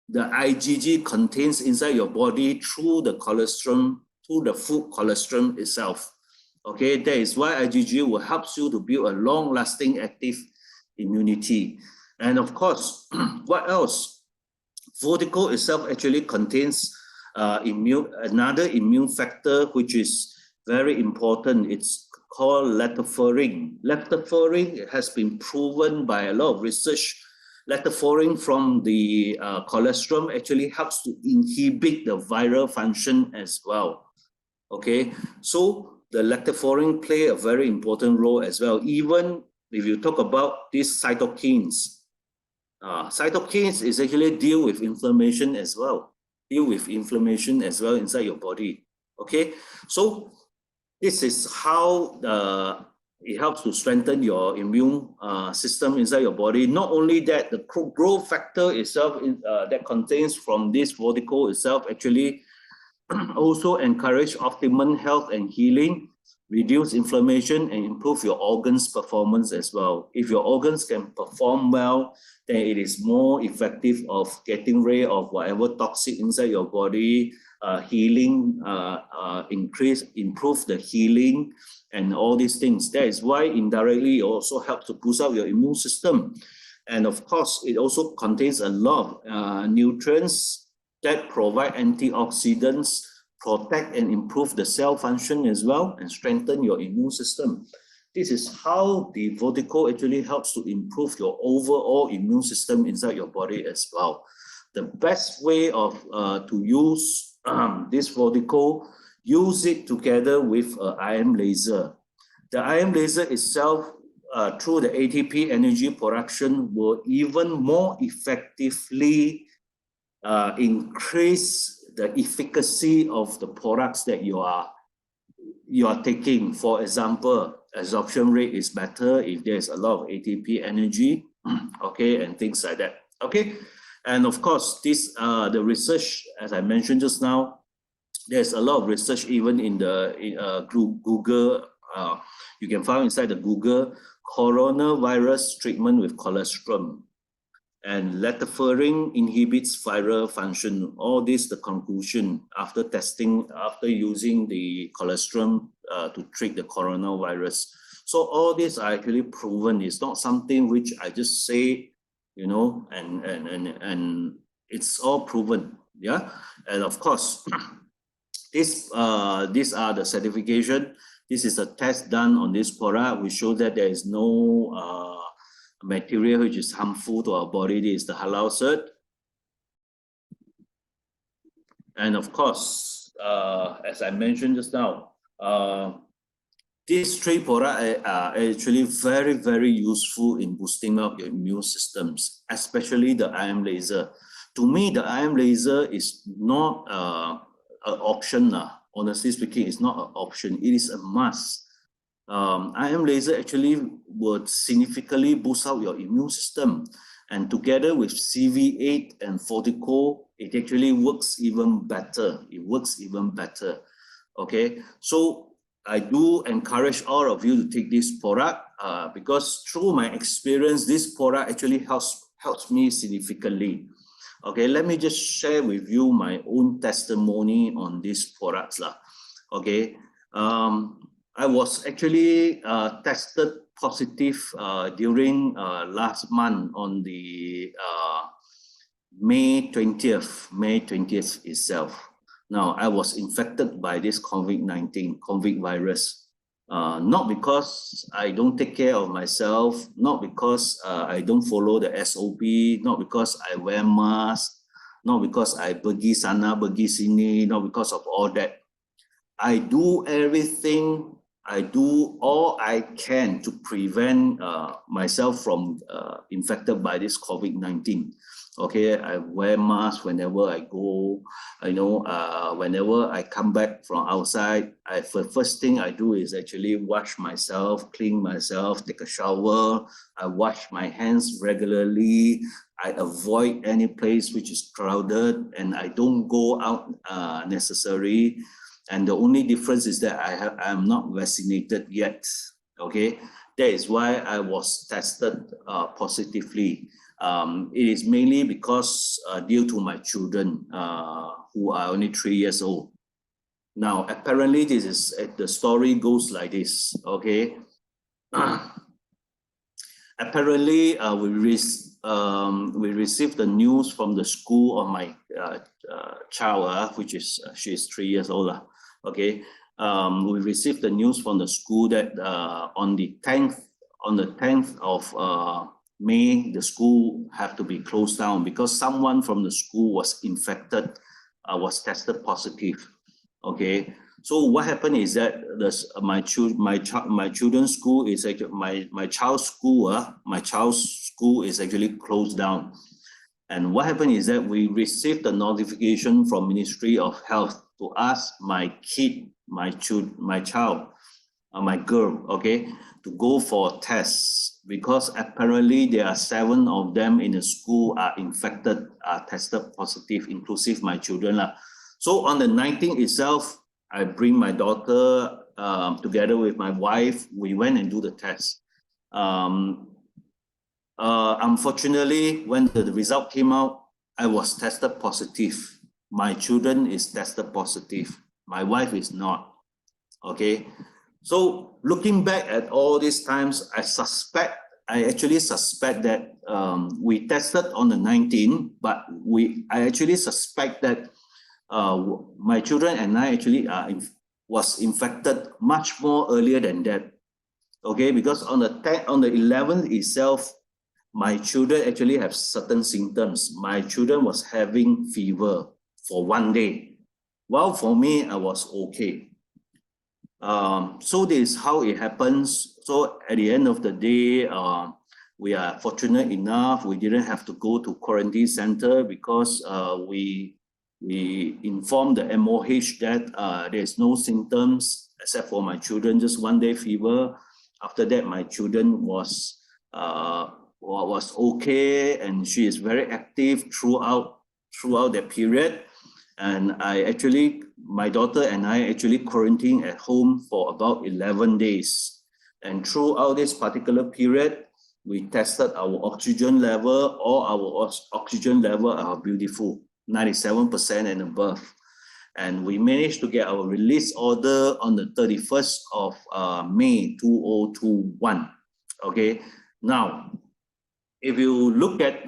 the IgG contains inside your body through the colostrum, through the food colostrum itself. Okay, that is why IgG will help you to build a long-lasting active immunity. And of course, what else? Vertical itself actually contains another immune factor which is very important. It's called lactoferrin. Lactoferrin has been proven by a lot of research. Lactoferrin from the colostrum actually helps to inhibit the viral function as well. Okay, so the lactoferrin play a very important role as well. Even if you talk about these cytokines, cytokines is actually deal with inflammation as well. Inside your body. Okay, so this is how it helps to strengthen your immune system inside your body. Not only that, the growth factor itself that contains from this vertical itself actually also encourage optimum health and healing, reduce inflammation, and improve your organs' performance as well. If your organs can perform well, then it is more effective of getting rid of whatever toxic inside your body, healing, improve the healing, and all these things. That is why indirectly it also helps to boost up your immune system. And of course, it also contains a lot of nutrients that provide antioxidants, protect and improve the cell function as well, and strengthen your immune system. This is how the vertical actually helps to improve your overall immune system inside your body as well. The best way of to use this vertical, use it together with IM laser. The IM laser itself, through the ATP energy production, will even more effectively increase the efficacy of the products that you are taking. For example, absorption rate is better if there's a lot of ATP energy, okay, and things like that. Okay, and of course, this the research, as I mentioned just now, there's a lot of research even in the Google. You can find inside the Google coronavirus treatment with colostrum. And lactoferrin inhibits viral function. All this, the conclusion after testing, after using the colostrum to treat the coronavirus. So all this are actually proven. It's not something which I just say, you know, and it's all proven. Yeah, and of course, these are the certification. This is a test done on this product. We show that there is no material which is harmful to our body. This is the halal cert. And of course, as I mentioned just now, these three products are actually very, very useful in boosting up your immune systems, especially the IM laser. To me, the IM laser is not an option. Honestly speaking, it's not an option. It is a must. IM laser actually would significantly boost out your immune system, and together with CV8 and vertical, it actually works even better. It works even better. Okay, so I do encourage all of you to take this product because through my experience, this product actually helps me significantly. Okay, let me just share with you my own testimony on these products. Okay. I was actually tested positive during last month on the May 20th itself. Now, I was infected by this COVID virus, not because I don't take care of myself, not because I don't follow the SOP, not because I wear masks, not because I pergi sana, pergi sini, not because of all that. I do everything, I do all I can to prevent myself from infected by this COVID-19. Okay, I wear mask whenever I go, whenever I come back from outside, first thing I do is actually wash myself, clean myself, take a shower. I wash my hands regularly. I avoid any place which is crowded, and I don't go out necessary. And the only difference is that I'm not vaccinated yet. Okay, that is why I was tested positively. It is mainly because due to my children who are only 3 years old. Now, apparently, this is the story goes like this. Okay, apparently we received the news from the school of my child, which is she is 3 years old. Okay, we received the news from the school that on the 10th of May, the school have to be closed down because someone from the school was infected, was tested positive. Okay, so what happened is that my children's school is actually my child's school is actually closed down. And what happened is that we received a notification from Ministry of Health to ask my girl, okay, to go for tests because apparently there are 7 of them in the school are infected, are tested positive, inclusive my children. So on the 19th itself, I bring my daughter together with my wife. We went and do the test. Unfortunately, when the result came out, I was tested positive. My children is tested positive. My wife is not. Okay. So looking back at all these times, I actually suspect that we tested on the 19th, but I actually suspect that my children and I actually was infected much more earlier than that. Okay, because on the 11th itself, my children actually have certain symptoms. My children was having fever for 1 day, while for me, I was okay. So this is how it happens. So at the end of the day, we are fortunate enough, we didn't have to go to quarantine center because we informed the MOH that there's no symptoms except for my children, just 1 day fever. After that, my children was okay, and she is very active throughout that period. And my daughter and I actually quarantined at home for about 11 days. And throughout this particular period, we tested our oxygen level. All our oxygen level are beautiful, 97% and above. And we managed to get our release order on the 31st of May 2021. Okay, now, if you look at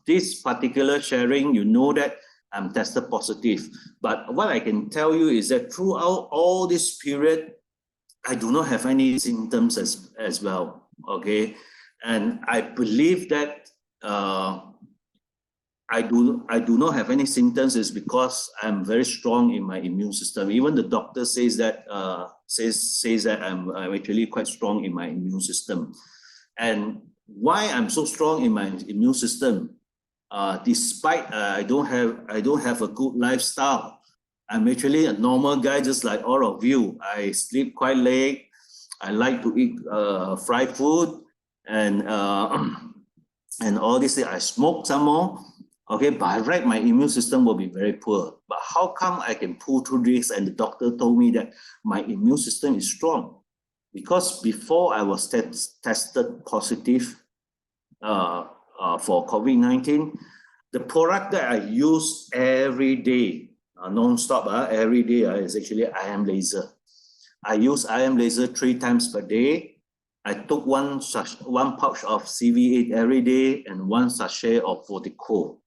this particular sharing, you know that I'm tested positive. But what I can tell you is that throughout all this period, I do not have any symptoms as well. Okay, and I believe that I do not have any symptoms is because I'm very strong in my immune system. Even the doctor says that says that I'm actually quite strong in my immune system. And why I'm so strong in my immune system, despite I don't have a good lifestyle. I'm actually a normal guy, just like all of you. I sleep quite late. I like to eat fried food and all this thing. I smoke some more. Okay, by right, my immune system will be very poor. But how come I can pull through this? And the doctor told me that my immune system is strong. Because before I was tested positive for COVID-19, the product that I use every day, non-stop, every day is actually IM laser. I use IM laser 3 times per day. I took one pouch of CV8 every day and 1 sachet of Vortico.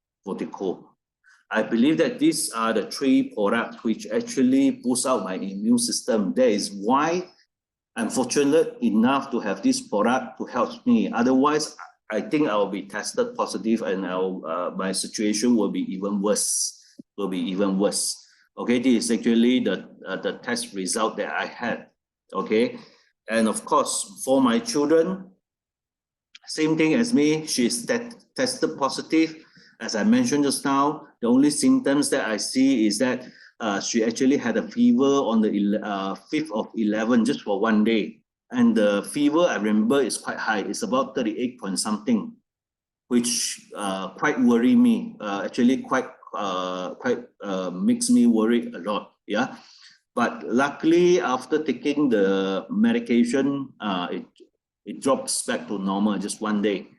I believe that these are the 3 products which actually boost out my immune system. That is why I'm fortunate enough to have this product to help me. Otherwise, I think I'll be tested positive, and my situation will be even worse. Okay, this is actually the test result that I had. Okay, and of course for my children, same thing as me. She's tested positive. As I mentioned just now, the only symptoms that I see is that she actually had a fever on the 5th of 11, just for one day. And the fever, I remember, is quite high. It's about 38 point something, which quite worry me. Actually, quite makes me worried a lot. Yeah, but luckily after taking the medication, it drops back to normal just one day.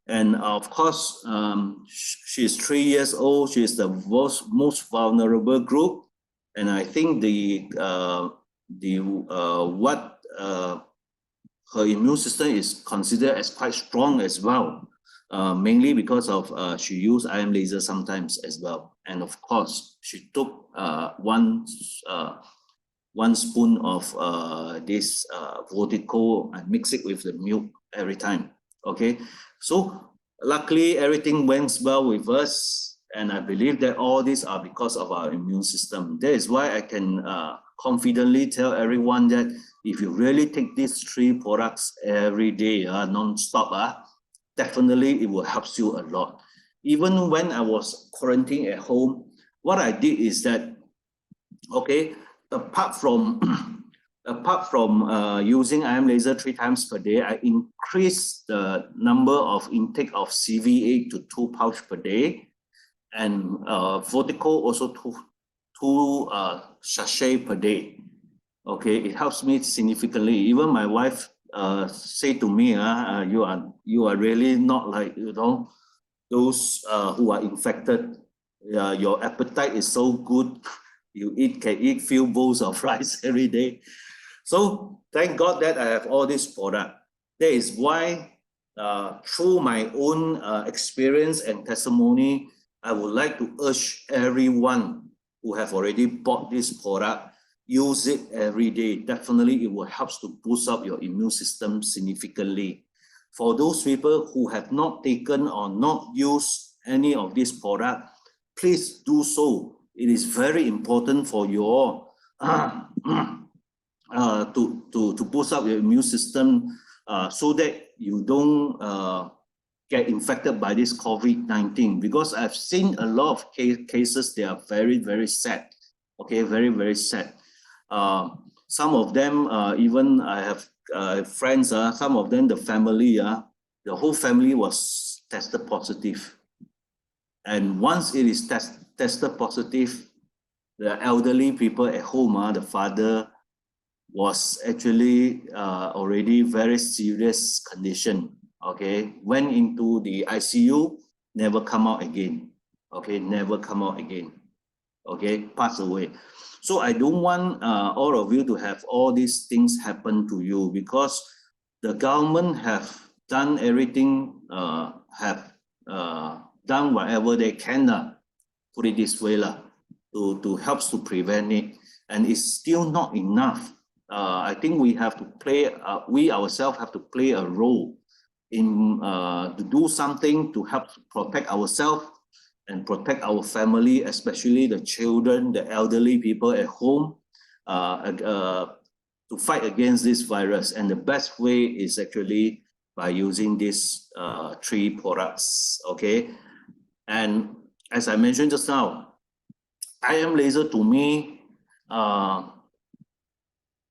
And of course, she's 3 years old. She's the most vulnerable group, and I think her immune system is considered as quite strong as well, mainly because of she used IM laser sometimes as well. And of course, she took one spoon of this Vortico and mix it with the milk every time. Okay, so luckily everything went well with us, and I believe that all these are because of our immune system. That is why I can confidently tell everyone that if you really take these 3 products every day, non-stop, definitely it will help you a lot. Even when I was quarantined at home, what I did is that, okay, apart from using IM laser 3 times per day, I increased the number of intake of CV8 to 2 pouch per day, and Vortico also 2 sachet per day. Okay, it helps me significantly. Even my wife say to me, you are really not like, you know, those who are infected. Your appetite is so good. You can eat few bowls of rice every day. So thank God that I have all this product. That is why through my own experience and testimony, I would like to urge everyone who have already bought this product, use it every day. Definitely it will help to boost up your immune system significantly. For those people who have not taken or not used any of this product, please do so. It is very important for you all to boost up your immune system so that you don't get infected by this COVID-19. Because I've seen a lot of cases, they are very, very sad. Okay, very, very sad. Some of them, even I have friends, some of them, the family, the whole family was tested positive. And once it is tested positive, the elderly people at home, the father was actually already very serious condition. Okay, went into the ICU, never come out again. Okay, never come out again. Okay, passed away. So I don't want all of you to have all these things happen to you, because the government have done everything, have done whatever they can, put it this way, to help to prevent it, and it's still not enough. I think we have to play, we ourselves have to play a role in to do something to help protect ourselves and protect our family, especially the children, the elderly people at home, to fight against this virus. And the best way is actually by using these 3 products. Okay, and as I mentioned just now, IM laser to me,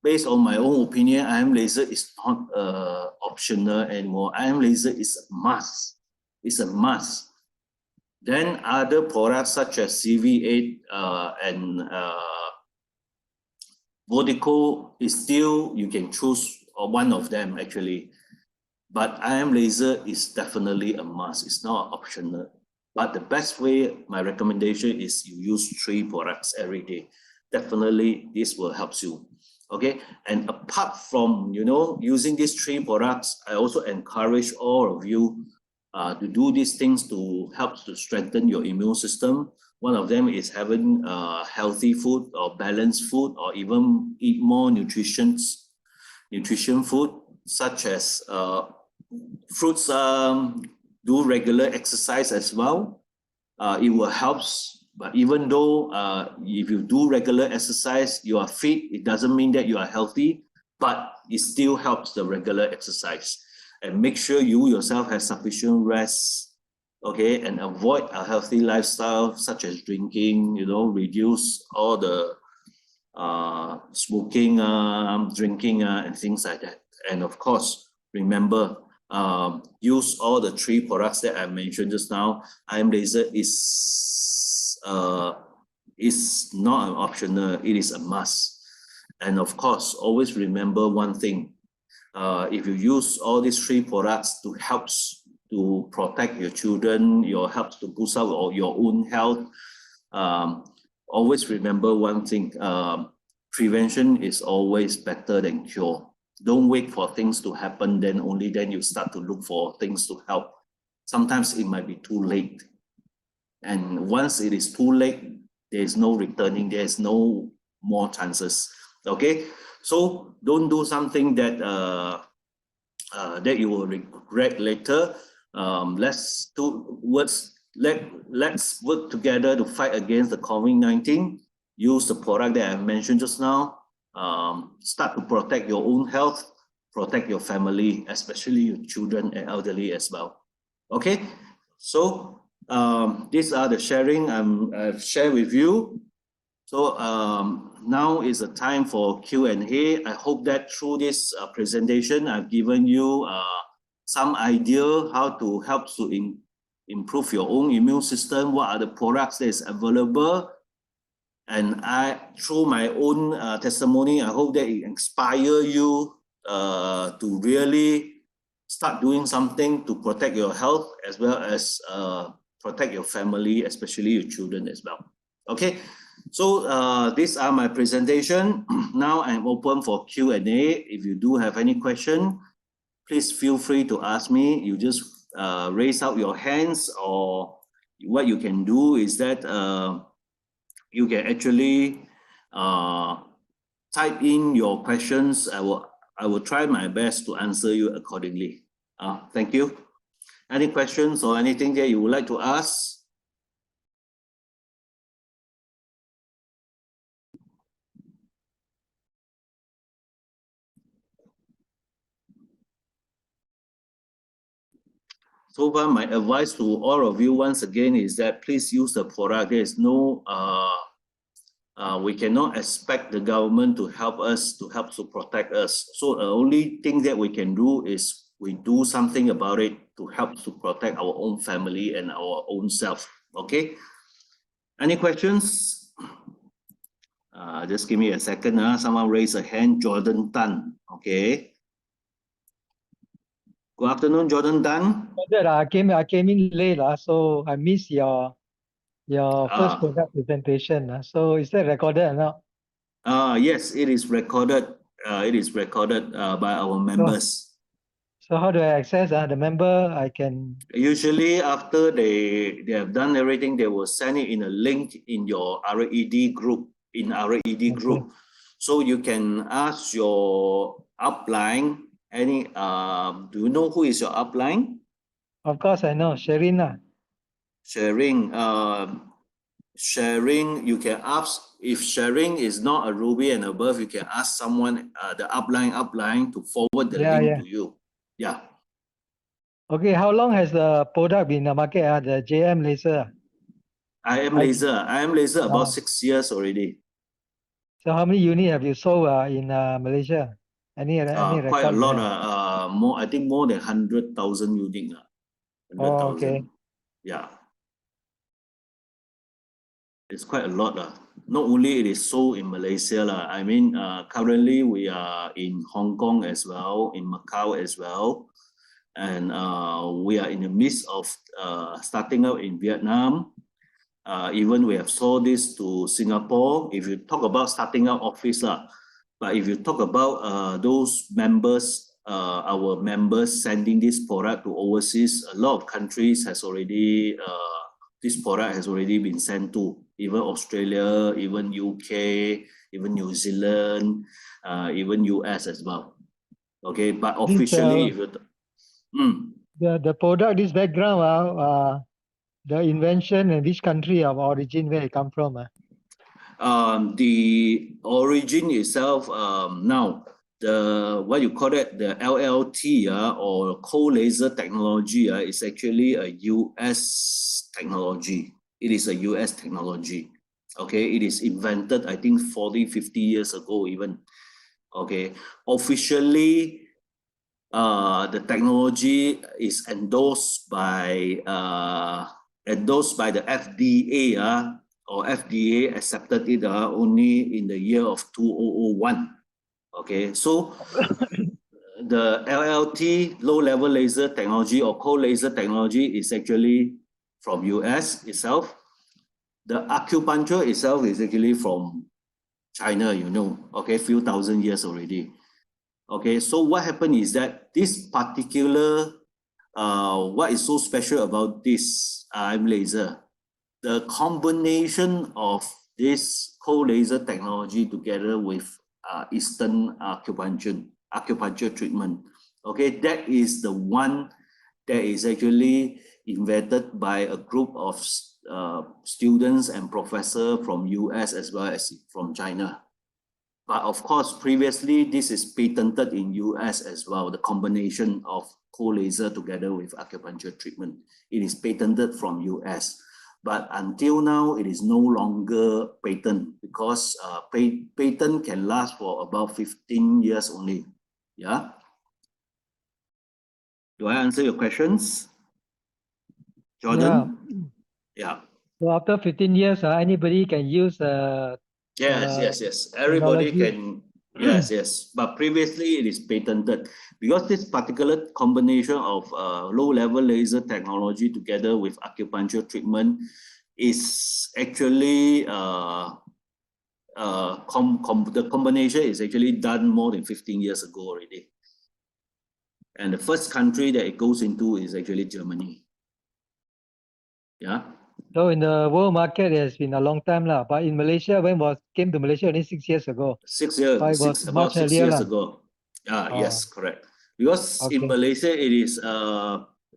based on my own opinion, IM laser is not optional anymore. IM laser is a must. It's a must. Then other products such as CV8 and Vortico is still, you can choose one of them actually. But IM laser is definitely a must. It's not optional. But the best way, my recommendation is you use 3 products every day. Definitely this will help you. Okay, and apart from, you know, using these 3 products, I also encourage all of you to do these things to help to strengthen your immune system. One of them is having healthy food or balanced food, or even eat more nutrition food, such as fruits, do regular exercise as well. It will help. But even though if you do regular exercise, you are fit, it doesn't mean that you are healthy, but it still helps the regular exercise. And make sure you yourself have sufficient rest, okay, and avoid a healthy lifestyle such as drinking, reduce all the smoking, drinking, and things like that. And of course, remember, use all the 3 products that I mentioned just now. IM Laser is not an optional, it is a must. And of course, always remember one thing. If you use all these 3 products to help to protect your children, helps to boost up your own health, always remember one thing. Prevention is always better than cure. Don't wait for things to happen, then you start to look for things to help. Sometimes it might be too late. And once it is too late, there is no returning, there is no more chances. Okay, so don't do something that that you will regret later. Let's work together to fight against the COVID-19. Use the product that I mentioned just now. Start to protect your own health, protect your family, especially your children and elderly as well. Okay, so these are the sharing I've shared with you. So now is the time for Q&A. I hope that through this presentation, I've given you some idea how to help to improve your own immune system, what are the products that is available. And through my own testimony, I hope that it inspire you to really start doing something to protect your health as well as protect your family, especially your children as well. Okay, so these are my presentation. Now I'm open for Q&A. If you do have any question, please feel free to ask me. You just raise out your hands, or what you can do is that you can actually type in your questions. I will try my best to answer you accordingly. Thank you. Any questions or anything that you would like to ask? So far, my advice to all of you once again is that please use the product. There is no, we cannot expect the government to help to protect us. So the only thing that we can do is we do something about it to help to protect our own family and our own self. Okay. Any questions? Just give me a second. Someone raise a hand. Jordan Tan. Okay. Good afternoon, Jordan Tan. I came in late, so I missed your first product presentation. So is that recorded or not? Yes, it is recorded. It is recorded by our members. So how do I access the member? I can usually after they have done everything, they will send it in a link in your RED group. Group, so you can ask your upline. Any do you know who is your upline? Of course I know, Sherin. Sharing, you can ask. If sharing is not a Ruby and above, you can ask someone, the upline to forward the link to you. Yeah. Okay, how long has the product been in the market? The JM Laser. IM Laser about 6 years already. So how many units have you sold in Malaysia? Any quite a lot. More, I think more than 100,000 units. 100,000. Okay. Yeah. It's quite a lot. Not only it is sold in Malaysia. I mean, currently we are in Hong Kong as well, in Macau as well. And we are in the midst of starting out in Vietnam. Even we have sold this to Singapore. If you talk about starting out office, but if you talk about those members, our members sending this product to overseas, a lot of countries has already, this product has already been sent to, even Australia, even UK, even New Zealand, even US as well. Okay, but officially, if you The product, this background, the invention and which country of origin where it come from? The origin itself, now the what you call it, the LLT or cold laser technology is actually a US technology. It is a US technology. Okay, it is invented, I think 40, 50 years ago even. Okay, officially, the technology is endorsed by the FDA, or FDA accepted it only in the year of 2001. Okay, so the LLT, low level laser technology or cold laser technology, is actually from US itself. The acupuncture itself is actually from China, you know, okay, few thousand years already. Okay, so what happened is that this particular, what is so special about this IM laser, the combination of this cold laser technology together with Eastern acupuncture treatment, okay, that is the one that is actually invented by a group of students and professors from US as well as from China. But of course, previously, this is patented in US as well, the combination of cold laser together with acupuncture treatment. It is patented from US. But until now, it is no longer patent because patent can last for about 15 years only. Yeah. Do I answer your questions, Jordan? Yeah. So after 15 years, anybody can use Yes. Everybody technology. can. Yes. But previously, it is patented because this particular combination of low-level laser technology together with acupuncture treatment is actually the combination is actually done more than 15 years ago already. And the first country that it goes into is actually Germany. Yeah. So in the world market, it has been a long time lah. But in Malaysia, came to Malaysia only 6 years ago. 6 years, about 6 years ago. Yes, correct. Because in Malaysia, it is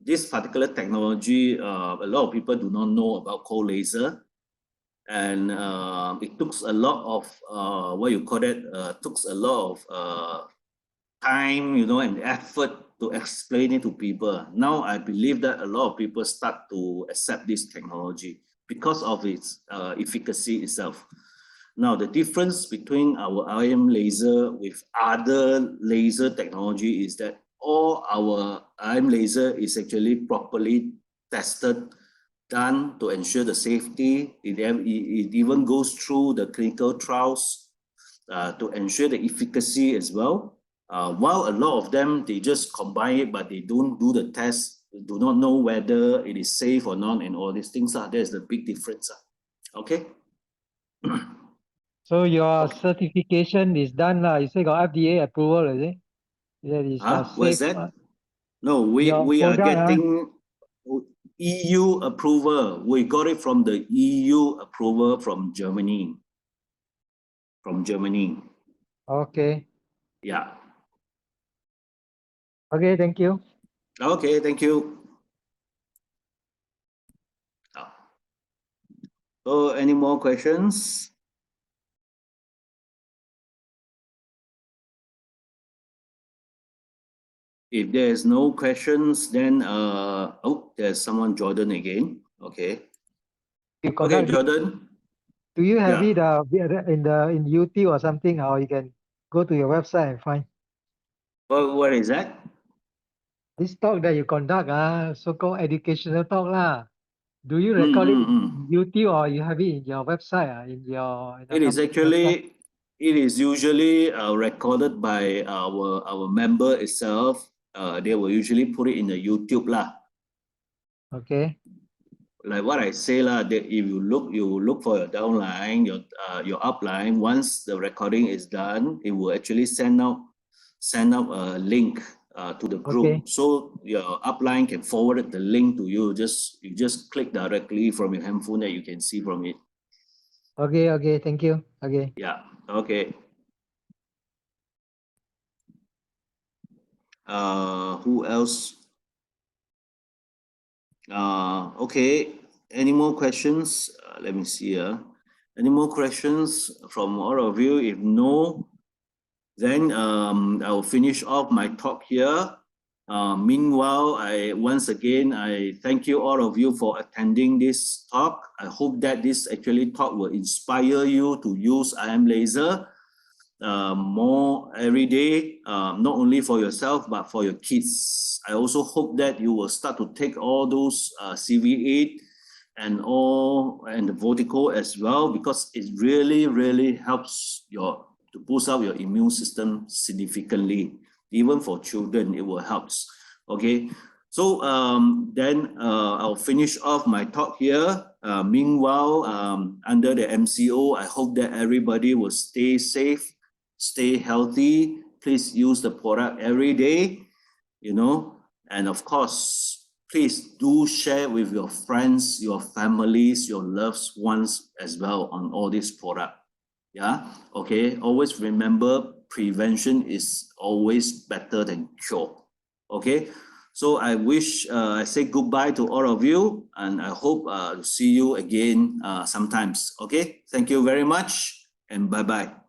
this particular technology. A lot of people do not know about cold laser, and it took a lot of took a lot of time, you know, and effort to explain it to people. Now I believe that a lot of people start to accept this technology because of its efficacy itself. Now, the difference between our IM laser with other laser technology is that all our IM laser is actually properly tested, done to ensure the safety. It even goes through the clinical trials to ensure the efficacy as well. While a lot of them, they just combine it, but they don't do the test, do not know whether it is safe or not, and all these things. There's the big difference. Okay. So your certification is done lah. You say got FDA approval, is it? That is What's safe. that? No, we are getting EU approval. We got it from the EU approval from Germany. Okay. Yeah. Okay, thank you. Okay, thank you. So, any more questions? If there's no questions, then there's someone, Jordan again. Okay. Okay, Jordan. Do you have it in YouTube or something, or you can go to your website and find? What is that? This talk that you conduct, so-called educational talk lah. Do you record it in YouTube or you have it in your website? It is usually recorded by our member itself. They will usually put it in the YouTube lah. Okay. Like what I say lah, that if you look for your downline, your upline. Once the recording is done, it will actually send out a link to the group. Okay. So your upline can forward the link to you. You just click directly from your handphone that you can see from it. Okay. Thank you. Okay. Yeah. Okay. Who else? Okay, any more questions? Let me see. Any more questions from all of you? If no, then I'll finish off my talk here. Meanwhile, once again I thank you all of you for attending this talk. I hope that this actually talk will inspire you to use IM Laser more every day, not only for yourself but for your kids. I also hope that you will start to take all those CV8 and the Vortico as well, because it really helps to boost up your immune system significantly. Even for children, it will help. Okay, so then I'll finish off my talk here. Meanwhile, under the MCO, I hope that everybody will stay safe, stay healthy. Please use the product every day, and of course, please do share with your friends, your families, your loved ones as well on all this product. Yeah, okay. Always remember, prevention is always better than cure. Okay, so I say goodbye to all of you, and I hope to see you again sometimes. Okay, thank you very much, and bye-bye.